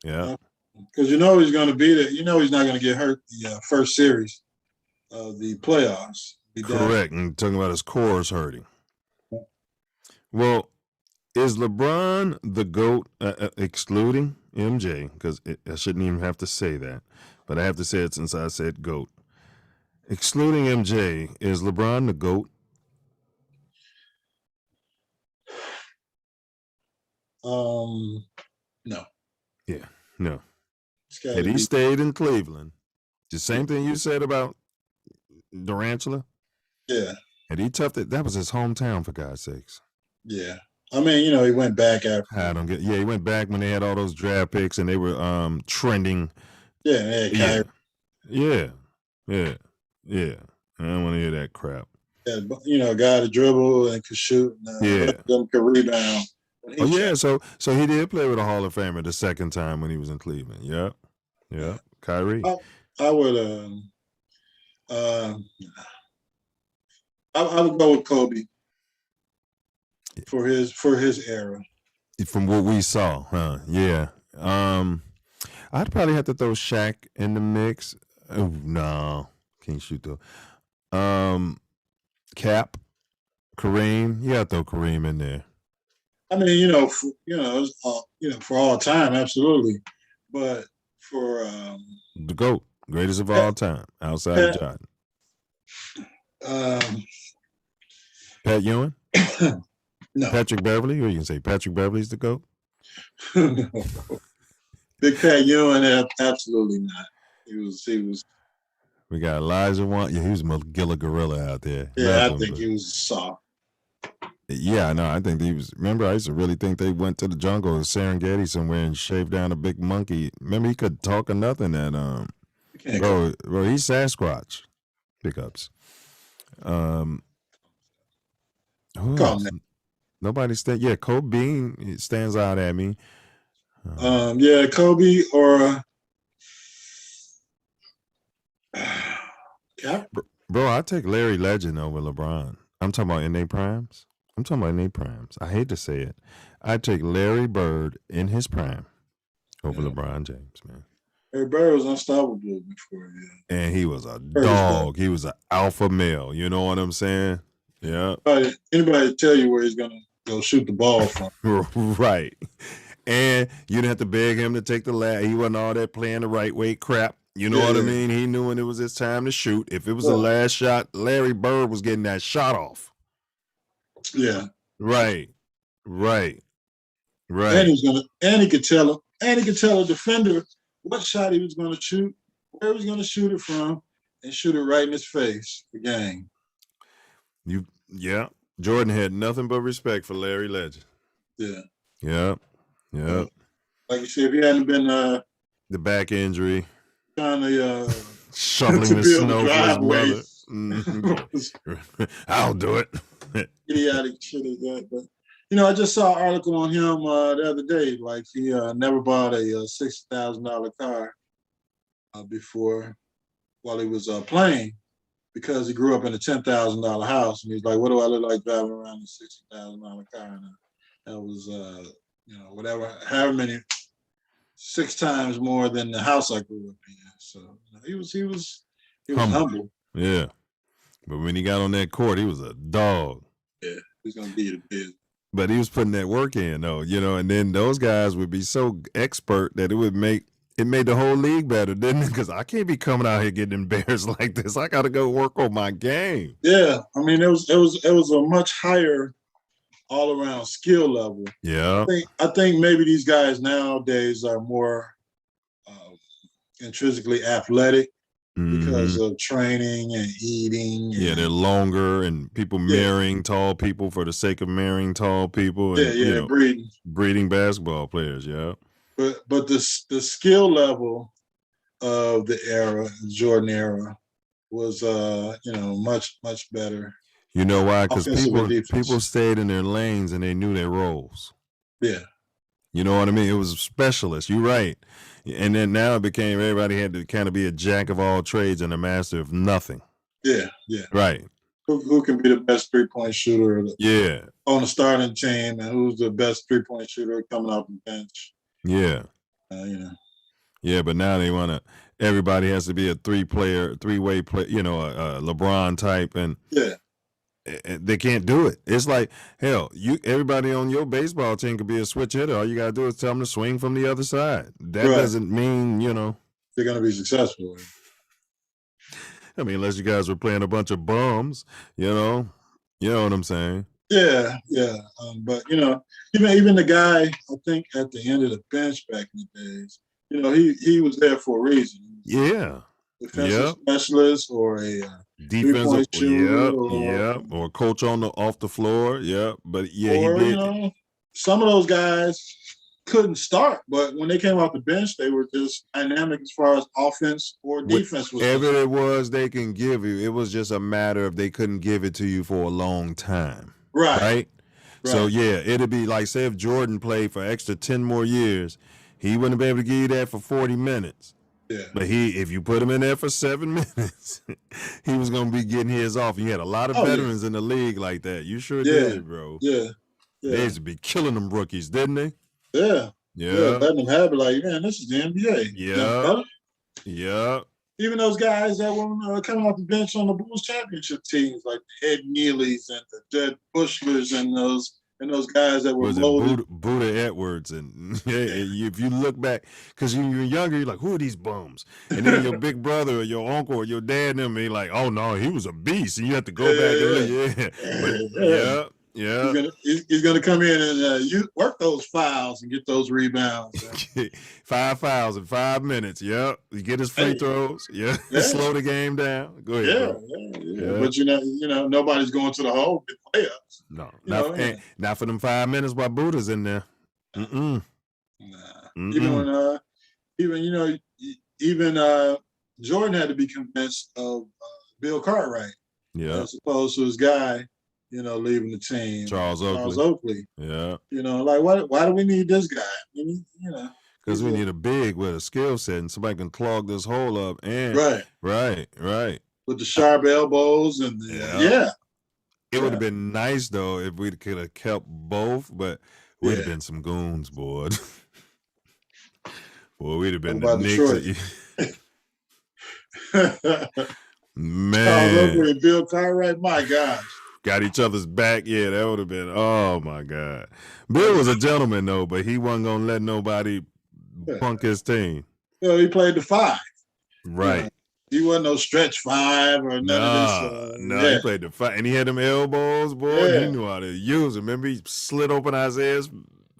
A: Yeah.
B: Because he's going to be there. He's not going to get hurt the first series of the playoffs.
A: Correct. And talking about his core is hurting. Well, is LeBron the GOAT, excluding MJ? Because I shouldn't even have to say that, but I have to say it since I said GOAT. Excluding MJ, is LeBron the GOAT?
B: No.
A: Yeah, no. Had he stayed in Cleveland, the same thing you said about Durantula?
B: Yeah.
A: Had he toughed it? That was his hometown, for God's sakes.
B: Yeah. I mean, he went back after.
A: He went back when they had all those draft picks and they were trending.
B: Yeah,
A: yeah. Yeah. I don't want to hear that crap.
B: Yeah, a guy to dribble and could shoot. And, could rebound.
A: Oh, yeah. So he did play with a Hall of Famer the second time when he was in Cleveland. Yep. Yeah. Kyrie.
B: I would I would go with Kobe for his era.
A: From what we saw, huh? Yeah. I'd probably have to throw Shaq in the mix. Oh, no. Can't shoot though. Cap, Kareem. You gotta throw Kareem in there.
B: I mean, for all time, absolutely. But for
A: the GOAT, greatest of all time, outside of Jordan. Pat Ewing?
B: No.
A: Patrick Beverly? Or you can say Patrick Beverly's the GOAT?
B: No. Big Pat Ewing, absolutely not. He was.
A: We got Elijah Wan. Yeah, he was Magilla Gorilla out there.
B: Yeah, I think he was soft.
A: Yeah, no, I think he was. Remember, I used to really think they went to the jungle or Serengeti somewhere and shaved down a big monkey. Remember, he could talk or nothing. And bro, he's Sasquatch. Pickups. Who else? Nobody yeah, Kobe Bean stands out at me.
B: Yeah, Kobe or Cap.
A: Bro, I take Larry Legend over LeBron. I'm talking about in their primes. I hate to say it. I take Larry Bird in his prime over LeBron James, man.
B: Larry Bird was unstoppable before, yeah.
A: And he was a dog. He was an alpha male. You know what I'm saying? Yeah.
B: Anybody tell you where he's gonna go shoot the ball from?
A: Right. And you didn't have to beg him to take the last. He wasn't all that playing the right way crap. You know what I mean? He knew when it was his time to shoot. If it was the last shot, Larry Bird was getting that shot off.
B: Yeah.
A: Right.
B: And he could tell him. And he could tell a defender what shot he was going to shoot, where he was going to shoot it from, and shoot it right in his face. The game.
A: Yeah. Jordan had nothing but respect for Larry Legend.
B: Yeah.
A: Yeah. Yeah.
B: Like you said, if he hadn't been
A: the back injury,
B: trying to
A: shoveling the snow for his mother. I'll do it.
B: Idiotic shit is that, but I just saw an article on him the other day. Like he never bought a $60,000 car before while he was playing because he grew up in a $10,000 house, and he's like, "What do I look like driving around a $60,000 car?" And that was whatever, however many, 6 times more than the house I grew up in. So he was humble.
A: Yeah, but when he got on that court, he was a dog.
B: Yeah, he's gonna be the biz.
A: But he was putting that work in, though, and then those guys would be so expert that it made the whole league better, didn't it? Because I can't be coming out here getting embarrassed like this. I got to go work on my game.
B: Yeah, I mean, it was a much higher all around skill level.
A: Yeah,
B: I think maybe these guys nowadays are more intrinsically athletic. Because of training and eating.
A: Yeah, they're longer, and people marrying tall people for the sake of marrying tall people. And, breeding basketball players. Yeah,
B: but the skill level of the era, the Jordan era, was much better.
A: You know why? Because people stayed in their lanes and they knew their roles.
B: Yeah.
A: You know what I mean? It was specialists. You're right. And then now it became everybody had to kind of be a jack of all trades and a master of nothing.
B: Yeah, yeah.
A: Right.
B: Who can be the best 3-point shooter on the starting team, and who's the best 3-point shooter coming off the bench?
A: Yeah. Yeah, but now they want to, everybody has to be a three-way player, a LeBron type, and they can't do it. It's like, hell, everybody on your baseball team could be a switch hitter. All you got to do is tell them to swing from the other side. That doesn't mean,
B: they're going to be successful.
A: I mean, unless you guys were playing a bunch of bums, you know what I'm saying?
B: Yeah, yeah. But, even the guy, I think at the end of the bench back in the days, he was there for a reason.
A: Yeah.
B: Defensive specialist or a
A: defensive or coach off the floor, but he did.
B: Some of those guys couldn't start, but when they came off the bench, they were just dynamic as far as offense or defense.
A: Whatever it was they can give you, it was just a matter of they couldn't give it to you for a long time. Right? So it'd be like, say if Jordan played for extra 10 more years, he wouldn't be able to give you that for 40 minutes.
B: Yeah.
A: But if you put him in there for 7 minutes, he was going to be getting his off. You had a lot of veterans in the league like that. You sure did, bro.
B: Yeah.
A: They used to be killing them rookies, didn't they?
B: Yeah. Letting them have it like, man, this is the NBA.
A: Yeah.
B: Even those guys that were coming off the bench on the Bulls championship teams, like the Ed Nealys and the Jed Bushlers and those guys that were loaded.
A: Buddha Edwards. And if you look back, because when you're younger, you're like, who are these bums? And then your big brother or your uncle or your dad and them be like, oh, no, he was a beast. And you have to go back and look.
B: He's gonna come in and you work those fouls and get those rebounds.
A: 5 fouls in 5 minutes. Yep, you get his free throws. Slow the game down. Go ahead.
B: But nobody's going to the hole to get layups.
A: No, not for them 5 minutes while Buddha's in there.
B: Nah. Even Jordan had to be convinced of Bill Cartwright. As opposed to his guy. Leaving the team.
A: Charles Oakley. Yeah.
B: Why do we need this guy?
A: Because we need a big with a skill set and somebody can clog this hole up. And right.
B: With the sharp elbows and
A: It would have been nice though if we could have kept both, but we'd have been some goons, boy. Boy, we'd have been the Knicks. Man.
B: Charles Oakley and Bill Cartwright, my gosh.
A: Got each other's back. Yeah, that would have been, oh my God. Bill was a gentleman though, but he wasn't going to let nobody punk his team.
B: He played the 5.
A: Right.
B: He wasn't no stretch 5 or none of this.
A: He played the 5. And he had them elbows, boy. He knew how to use them. Remember he slit open Isaiah's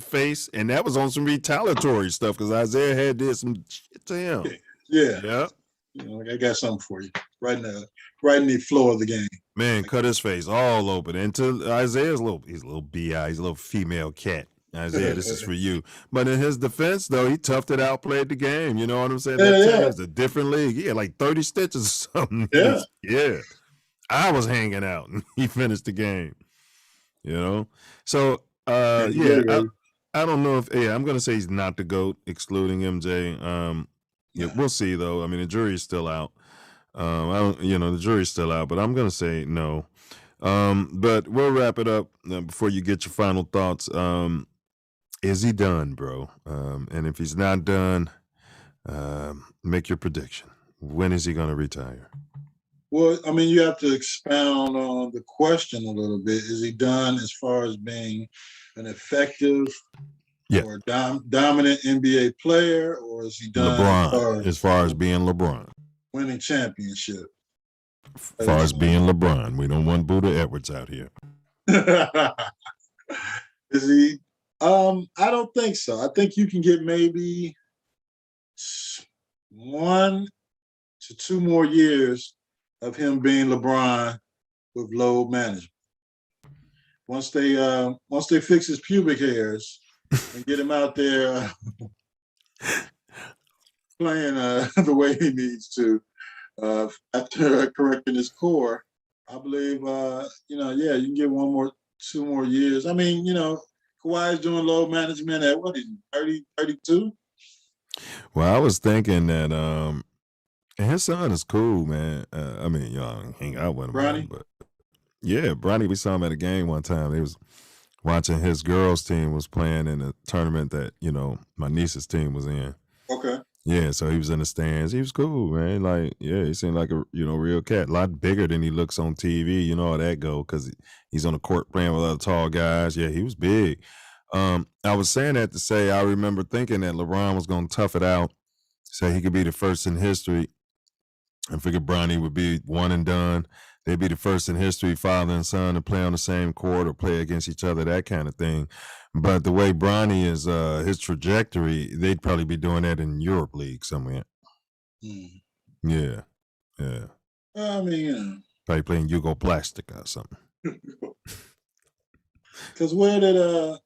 A: face, and that was on some retaliatory stuff because Isaiah had did some shit to him.
B: Yeah.
A: Yeah.
B: You know, I got something for you. Right in the flow of the game.
A: Man, cut his face all open. And to Isaiah's he's a little bi, he's a little female cat. Isaiah, this is for you. But in his defense, though, he toughed it out, played the game. You know what I'm saying? That time was a different league. He had like 30 stitches or something.
B: Yeah.
A: I was hanging out and he finished the game. You know? So I don't know if I'm gonna say he's not the GOAT, excluding MJ. We'll see though. I mean, the jury's still out. The jury's still out, but I'm gonna say no. But we'll wrap it up before you get your final thoughts. Is he done, bro? And if he's not done, make your prediction. When is he gonna retire?
B: Well, I mean, you have to expound on the question a little bit. Is he done as far as being an effective or dominant NBA player, or is he done
A: LeBron, as far as being LeBron?
B: Winning championship.
A: As far as being LeBron. We don't want Buddha Edwards out here.
B: Is he? I don't think so. I think you can get maybe 1 to 2 more years of him being LeBron with load management. Once they fix his pubic hairs and get him out there playing the way he needs to, after correcting his core, I believe you can get 2 more years. I mean, Kawhi's doing load management at what is he, 30, 32?
A: Well, I was thinking that his son is cool, man. I mean, y'all hang out with him,
B: Bronny?
A: But yeah, Bronny, we saw him at a game one time. They was watching his girls' team was playing in a tournament that, my niece's team was in.
B: Okay.
A: Yeah, so he was in the stands. He was cool, man. Like, yeah, he seemed like a real cat. A lot bigger than he looks on TV. You know how that go because he's on the court playing with other tall guys. Yeah, he was big. I was saying that to say I remember thinking that LeBron was going to tough it out, say he could be the first in history. I figured Bronny would be one and done. They'd be the first in history, father and son, to play on the same court or play against each other, that kind of thing. But the way Bronny is, his trajectory, they'd probably be doing that in Europe League somewhere. Yeah.
B: I mean,
A: probably playing Plastic or something.
B: Because where did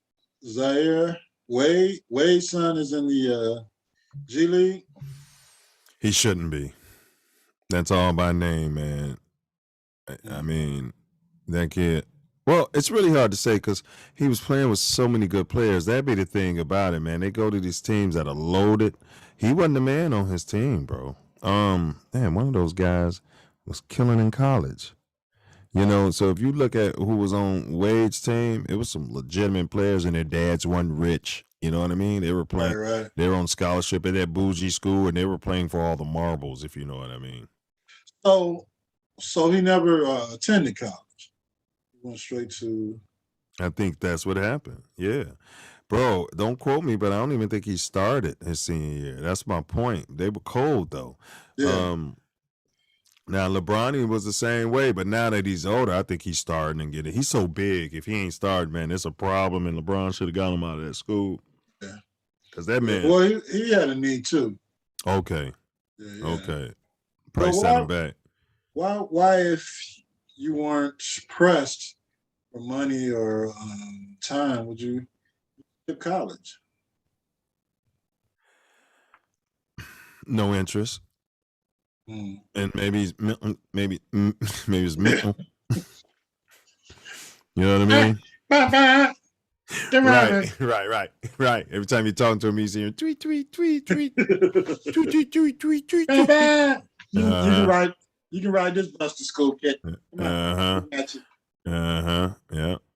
B: Zaire Wade's son is in the G League?
A: He shouldn't be. That's all by name, man. I mean, that kid. Well, it's really hard to say because he was playing with so many good players. That'd be the thing about it, man. They go to these teams that are loaded. He wasn't the man on his team, bro. One of those guys was killing in college. So if you look at who was on Wade's team, it was some legitimate players and their dads weren't rich. You know what I mean? They were playing.
B: Right.
A: They were on scholarship at that bougie school and they were playing for all the marbles, if you know what I mean.
B: So he never attended college. He went straight to.
A: I think that's what happened. Yeah. Bro, don't quote me, but I don't even think he started his senior year. That's my point. They were cold, though.
B: Yeah.
A: Now, LeBron was the same way, but now that he's older, I think he's starting and getting it. He's so big. If he ain't started, man, it's a problem, and LeBron should have got him out of that school.
B: Yeah.
A: Because that man.
B: Well, he had a knee, too.
A: Okay.
B: Yeah.
A: Okay. Probably sent him back.
B: Why, if you weren't pressed for money or time, would you skip college?
A: No interest. And maybe it's mental. You know what I mean? Right. Every time you're talking to him, he's hearing tweet, tweet, tweet, tweet, tweet, tweet, tweet, tweet, tweet.
B: You can ride this bus to school, kid.
A: Yeah.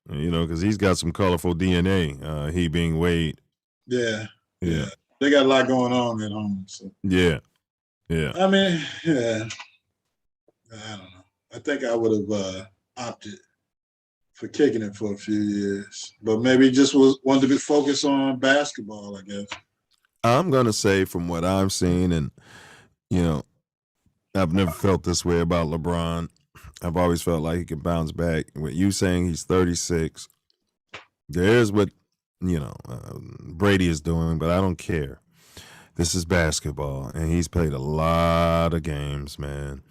A: Because he's got some colorful DNA. He being Wade.
B: Yeah. They got a lot going on at home. So.
A: Yeah.
B: I mean, I don't know. I think I would have opted for kicking it for a few years, but maybe just wanted to be focused on basketball, I guess.
A: I'm gonna say from what I've seen, and I've never felt this way about LeBron. I've always felt like he can bounce back. With you saying he's 36, there's what Brady is doing, but I don't care. This is basketball, and he's played a lot of games, man.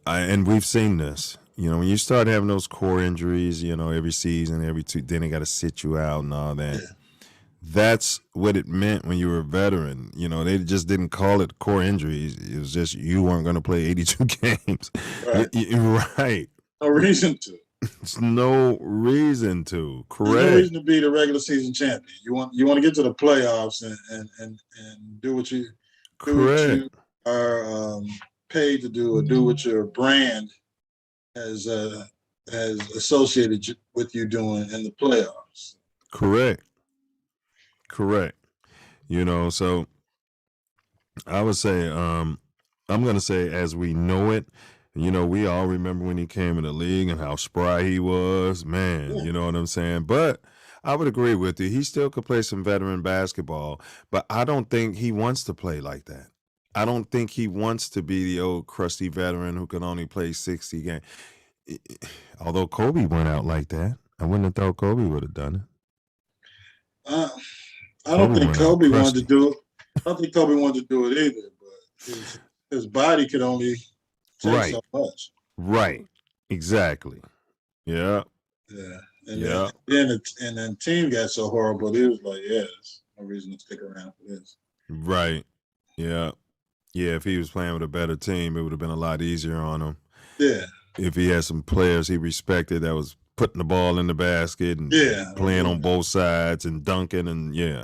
A: And we've seen this. When you start having those core injuries, every season, every two, then they got to sit you out and all that.
B: Yeah.
A: That's what it meant when you were a veteran. They just didn't call it core injuries. It was just you weren't going to play 82 games.
B: Right.
A: Right.
B: No reason to.
A: It's no reason to.
B: There's no
A: Correct.
B: reason to be the regular season champion. You want to get to the playoffs and do what you
A: Correct.
B: are paid to do, or do what your brand has associated with you doing in the playoffs.
A: Correct. So I would say, I'm gonna say, as we know it, we all remember when he came in the league and how spry he was, man.
B: Yeah.
A: You know what I'm saying? But I would agree with you. He still could play some veteran basketball, but I don't think he wants to play like that. I don't think he wants to be the old crusty veteran who can only play 60 games. Although Kobe went out like that, I wouldn't have thought Kobe would have done it.
B: I don't think Kobe wanted to do it. I don't think Kobe wanted to do it either, but his body could only take so much.
A: Right. Exactly. Yeah.
B: Yeah. And then team got so horrible, he was like, yeah, there's no reason to stick around for this.
A: Right. Yeah. Yeah, if he was playing with a better team, it would have been a lot easier on him.
B: Yeah.
A: If he had some players he respected that was putting the ball in the basket and playing on both sides and dunking, and yeah.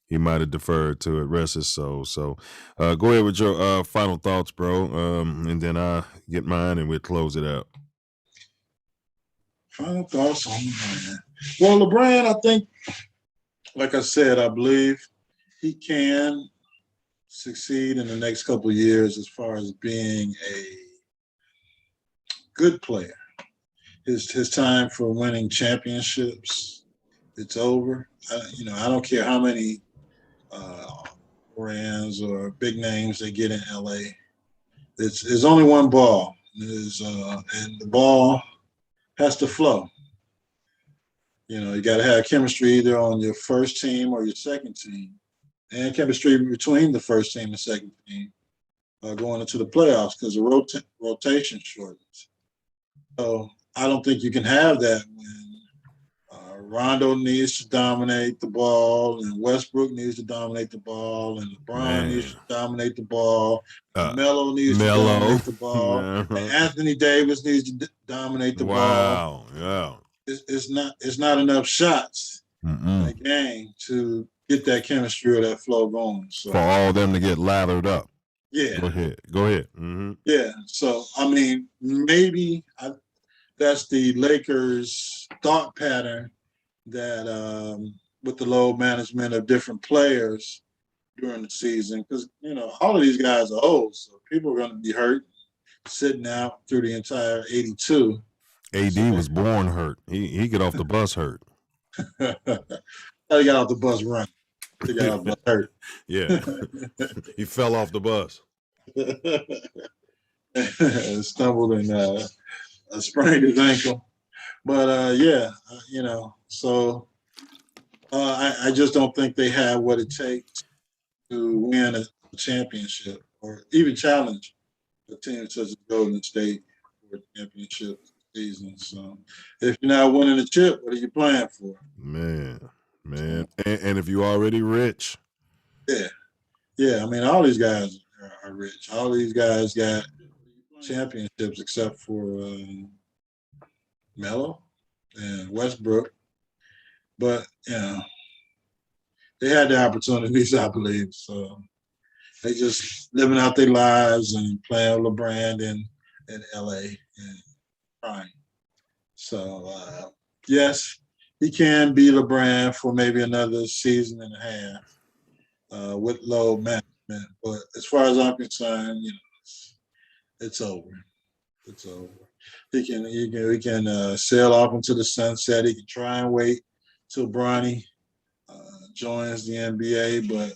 A: He might have deferred to it. Rest his soul. So go ahead with your final thoughts, bro. And then I'll get mine and we'll close it out.
B: Final thoughts on LeBron. Well, LeBron, I think, like I said, I believe he can succeed in the next couple of years as far as being a good player. His time for winning championships, it's over. I don't care how many brands or big names they get in LA. It's only one ball, and the ball has to flow. You got to have chemistry either on your first team or your second team, and chemistry between the first team and second team going into the playoffs, because the rotation shortens. So I don't think you can have that when Rondo needs to dominate the ball, and Westbrook needs to dominate the ball, and LeBron needs to dominate the ball, and Melo needs to dominate the ball, and Anthony Davis needs to dominate the ball.
A: Yeah.
B: It's not enough shots in a game to get that chemistry or that flow going. So,
A: for all of them to get lathered up.
B: Yeah.
A: Go ahead. Mm-hmm.
B: Yeah. So, maybe that's the Lakers' thought pattern, that with the load management of different players during the season, because all of these guys are old, so people are going to be hurt, sitting out through the entire 82.
A: AD was born hurt. He get off the bus hurt.
B: He got off the bus running. He got off the bus hurt.
A: Yeah. He fell off the bus.
B: Stumbled and sprained his ankle. But so I just don't think they have what it takes to win a championship or even challenge a team such as Golden State for a championship season. So if you're not winning a chip, what are you playing for?
A: Man. And if you're already rich.
B: Yeah. All these guys are rich. All these guys got championships except for Melo and Westbrook. But, they had the opportunities, I believe. So they just living out their lives and playing LeBron in LA and crying. So, yes, he can be LeBron for maybe another season and a half with load management. But as far as I'm concerned, it's over. It's over. He can sail off into the sunset. He can try and wait till Bronny joins the NBA, but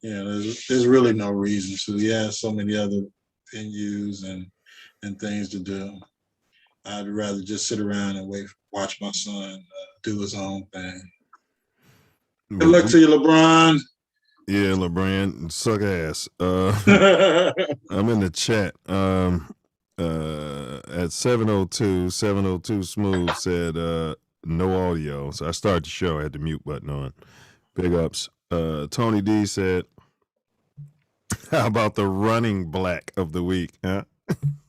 B: there's really no reason to. He has so many other venues and things to do. I'd rather just sit around and wait watch my son do his own thing. Good luck to you, LeBron.
A: Yeah, LeBron, suck ass. I'm in the chat. At 702 Smooth said no audio. So I started the show. I had the mute button on. Big ups. Tony D said, how about the running black of the week? Huh?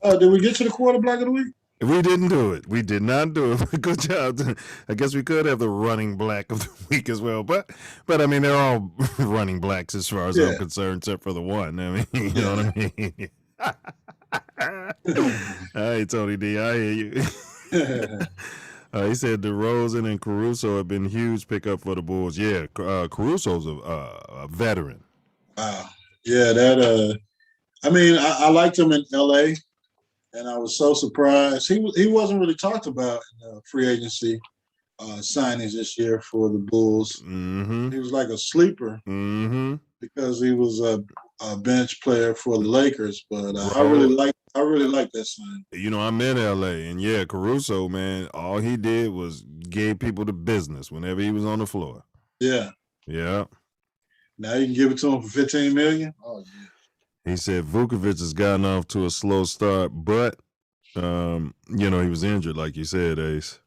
B: Did we get to the quarter black of the week?
A: We didn't do it. We did not do it. Good job. I guess we could have the running black of the week as well. But I mean, they're all running blacks as far as I'm concerned, except for the one. I mean, you know what I mean? All right, Tony D, I hear you. He said DeRozan and Caruso have been huge pickup for the Bulls. Yeah, Caruso's a veteran.
B: Wow. Yeah, that. I mean, I liked him in L.A., and I was so surprised. He wasn't really talked about in free agency signings this year for the Bulls.
A: Mm-hmm.
B: He was like a sleeper because he was a bench player for the Lakers. But I really like that sign.
A: You know, I'm in LA, and yeah, Caruso, man, all he did was gave people the business whenever he was on the floor.
B: Yeah.
A: Yeah.
B: Now you can give it to him for $15 million. Oh yeah.
A: He said Vukovic has gotten off to a slow start, but you know, he was injured, like you said, Ace.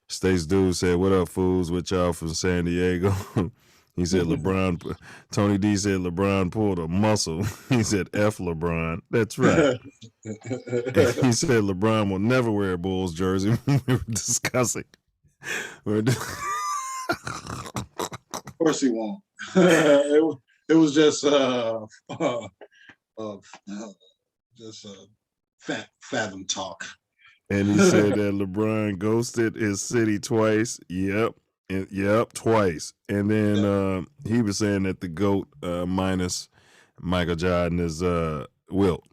A: Stace Dude said, "What up, fools? With y'all from San Diego?" He said LeBron. Tony D said LeBron pulled a muscle. He said F LeBron. That's right. He said LeBron will never wear a Bulls jersey. We were discussing.
B: Of course he won't. It was just fathom talk.
A: And he said that LeBron ghosted his city twice. Yep, twice. And then he was saying that the GOAT minus Michael Jordan is Wilt.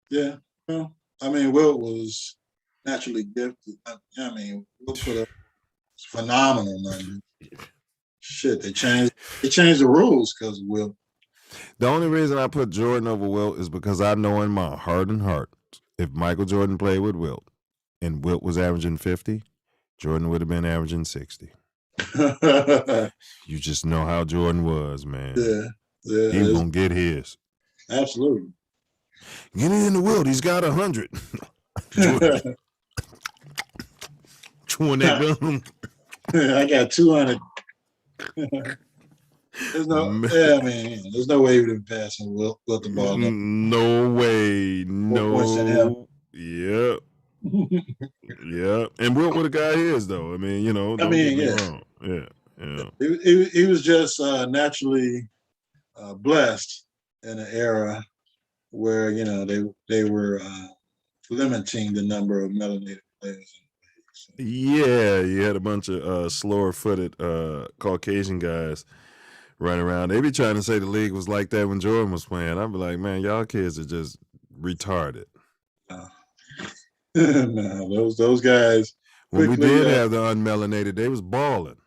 B: Yeah, well, I mean, Wilt was naturally gifted. I mean, Wilt put up phenomenal numbers. Shit, they changed the rules because of Wilt.
A: The only reason I put Jordan over Wilt is because I know in my heart and heart, if Michael Jordan played with Wilt and Wilt was averaging 50, Jordan would have been averaging 60. You just know how Jordan was, man.
B: Yeah.
A: He was going to get his.
B: Absolutely.
A: Get it in the Wilt. He's got 100. Chewing that gum.
B: I got 200. There's no way he would have passed and Wilt the ball.
A: No way. No. Yeah. Yeah. And Wilt would have got his, though. I mean, you know, don't get me wrong. Yeah.
B: He was just naturally blessed in an era where, you know, they were limiting the number of melanated players.
A: Yeah, you had a bunch of slower-footed Caucasian guys running around. They be trying to say the league was like that when Jordan was playing. I'd be like, man, y'all kids are just retarded.
B: No, those guys.
A: When we did have the unmelanated, they was balling.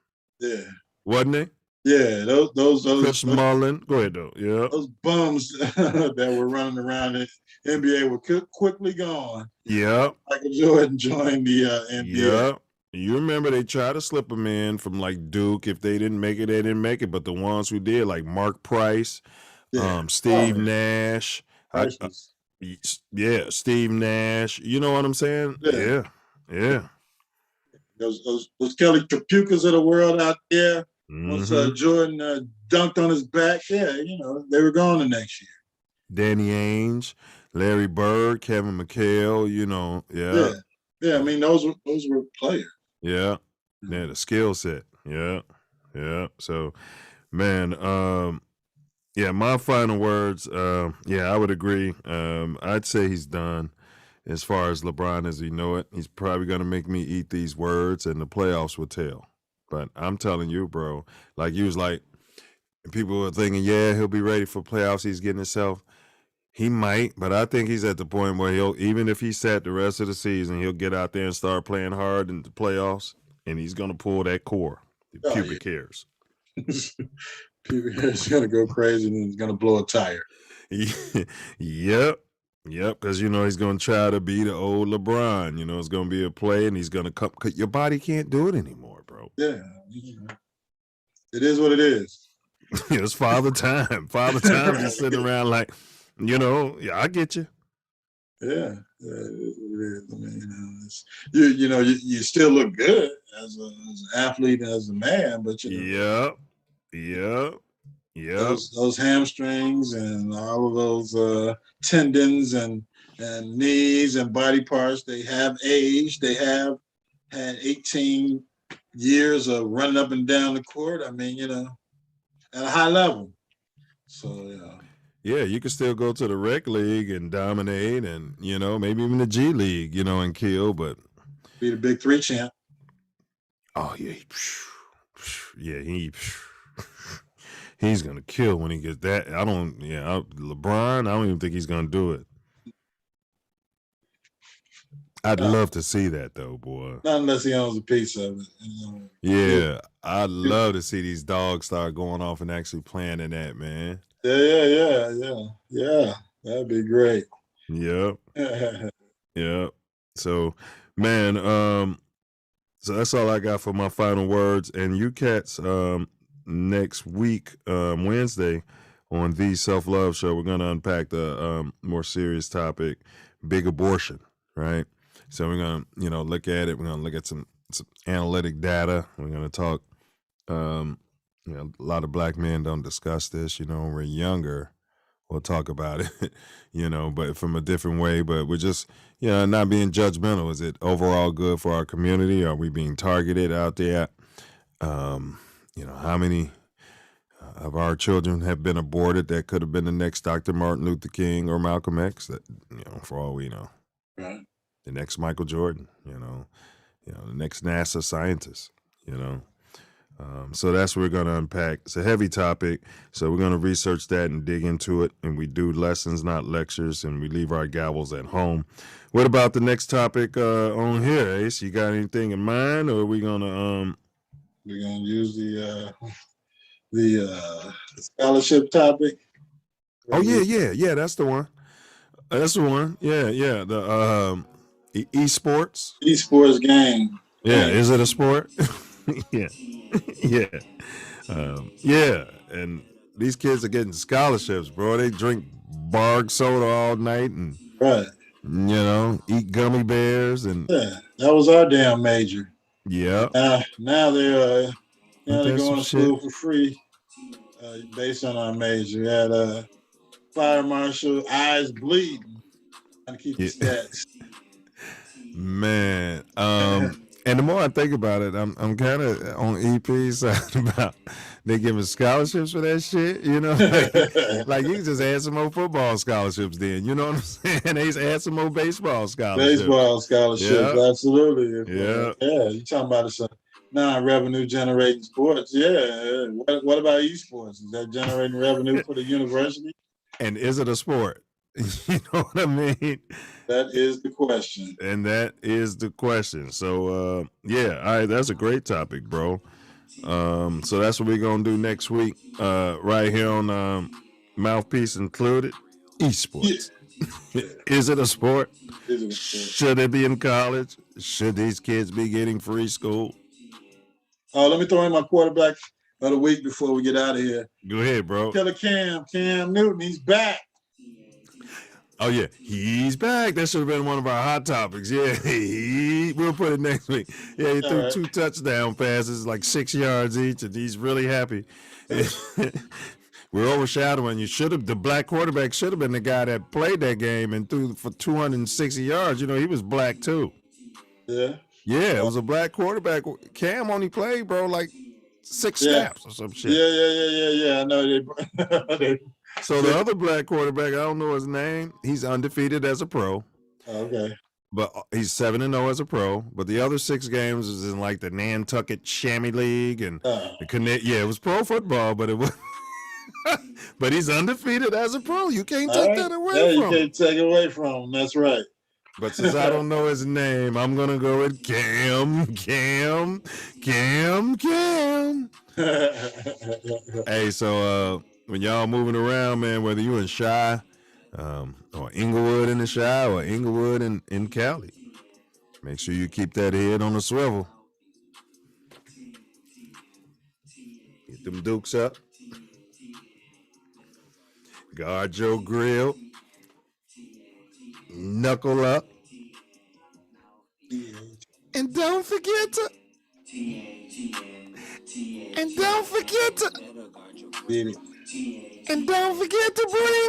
B: Yeah.
A: Wasn't they?
B: Yeah, those
A: Chris Mullin. Go ahead, though. Yeah.
B: Those bums that were running around in NBA were quickly gone.
A: Yeah.
B: Michael Jordan joined the NBA.
A: Yeah. You remember they tried to slip them in from like Duke. If they didn't make it, they didn't make it. But the ones who did, like Mark Price, Steve Nash. Steve Nash. You know what I'm saying? Yeah.
B: Those Kelly Trapukas of the world out there. Once Jordan dunked on his back, you know, they were gone the next year.
A: Danny Ainge, Larry Bird, Kevin McHale, you know,
B: Yeah, I mean, those were players.
A: Yeah, the skill set. Yeah. So, man, my final words, I would agree. I'd say he's done as far as LeBron as we know it. He's probably going to make me eat these words, and the playoffs will tell. But I'm telling you, bro, like you was like, people were thinking, he'll be ready for playoffs. He's getting himself. He might, but I think he's at the point where even if he sat the rest of the season, he'll get out there and start playing hard in the playoffs, and he's going to pull that core, the pubic hairs.
B: Pubic hairs going to go crazy, and he's going to blow a tire.
A: Yep. Yep, because he's gonna try to be the old LeBron. It's gonna be a play, and he's gonna come. Your body can't do it anymore, bro.
B: Yeah, it is what it is.
A: It's father time. Father time just sitting around like, yeah, I get you.
B: Yeah, it is. I mean, you still look good as an athlete, as a man, but
A: Yep.
B: those hamstrings and all of those tendons and knees and body parts, they have aged. They have had 18 years of running up and down the court. I mean, at a high level. So
A: yeah, you can still go to the rec league and dominate, and maybe even the G League, and kill, but
B: be the Big Three champ.
A: Oh yeah, he's gonna kill when he gets that. LeBron, I don't even think he's gonna do it. I'd love to see that though, boy.
B: Not unless he owns a piece of it.
A: Yeah, I'd love to see these dogs start going off and actually playing in that, man.
B: Yeah. That'd be great.
A: Yep. Yep. So, man, so that's all I got for my final words. And you cats, next week, Wednesday, on the Self Love Show, we're gonna unpack the more serious topic, big abortion, right? So we're gonna, look at it. We're gonna look at some analytic data. We're gonna talk. A lot of black men don't discuss this. When we're younger, we'll talk about it. But from a different way. But we're just, not being judgmental. Is it overall good for our community? Are we being targeted out there? How many of our children have been aborted that could have been the next Dr. Martin Luther King or Malcolm X? That, for all we know.
B: Right.
A: The next Michael Jordan, the next NASA scientist, so that's what we're going to unpack. It's a heavy topic, so we're going to research that and dig into it, and we do lessons, not lectures, and we leave our gavels at home. What about the next topic on here, Ace? You got anything in mind, or are we going to...
B: We're going to use the scholarship topic.
A: Oh, yeah, that's the one. That's the one. Yeah. The esports.
B: Esports game.
A: Yeah, is it a sport? Yeah. Yeah. And these kids are getting scholarships, bro. They drink barg soda all night and
B: right.
A: Eat gummy bears and
B: that was our damn major.
A: Yeah.
B: Now they're going to school for free based on our major. We had fire marshal, eyes bleeding, trying to keep the stats.
A: Man, and the more I think about it, I'm kind of on EP side about they giving scholarships for that shit. Like you can just add some more football scholarships. Then you know what I'm saying? They just add some more baseball scholarships.
B: Absolutely.
A: Yeah.
B: You talking about it's a non-revenue generating sports? Yeah. What about esports? Is that generating revenue for the university?
A: And is it a sport? You know what I mean?
B: That is the question.
A: And that is the question. So, all right, that's a great topic, bro. So that's what we're going to do next week, right here on Mouthpiece Included, esports. Yeah. Is it a sport? Should it be in college? Should these kids be getting free school?
B: Let me throw in my quarterback of the week before we get out of here.
A: Go ahead, bro.
B: Killer Cam Newton, he's back.
A: Oh, yeah, he's back. That should have been one of our hot topics. Yeah, we'll put it next week. Yeah, he threw 2 touchdown passes, like 6 yards each, and he's really happy. We're overshadowing you. The black quarterback should have been the guy that played that game and threw for 260 yards. He was black, too.
B: Yeah?
A: Yeah, it was a black quarterback. Cam only played, bro, like 6 snaps or some shit.
B: Yeah. I know they
A: So the other black quarterback, I don't know his name. He's undefeated as a pro.
B: Okay.
A: But he's 7-0 as a pro. But the other 6 games is in like the Nantucket Chamois League and the Connect. Yeah, it was pro football, but it was. But he's undefeated as a pro. You can't take that away from him.
B: You can't take it away from him. That's right.
A: But since I don't know his name, I'm gonna go with Cam. Hey, so when y'all moving around, man, whether you in Chi, or Inglewood in the Chi, or Inglewood in Cali. Make sure you keep that head on the swivel. Get them dukes up. Guard your grill. Knuckle up. And don't forget to. And don't forget to. And don't forget to breathe.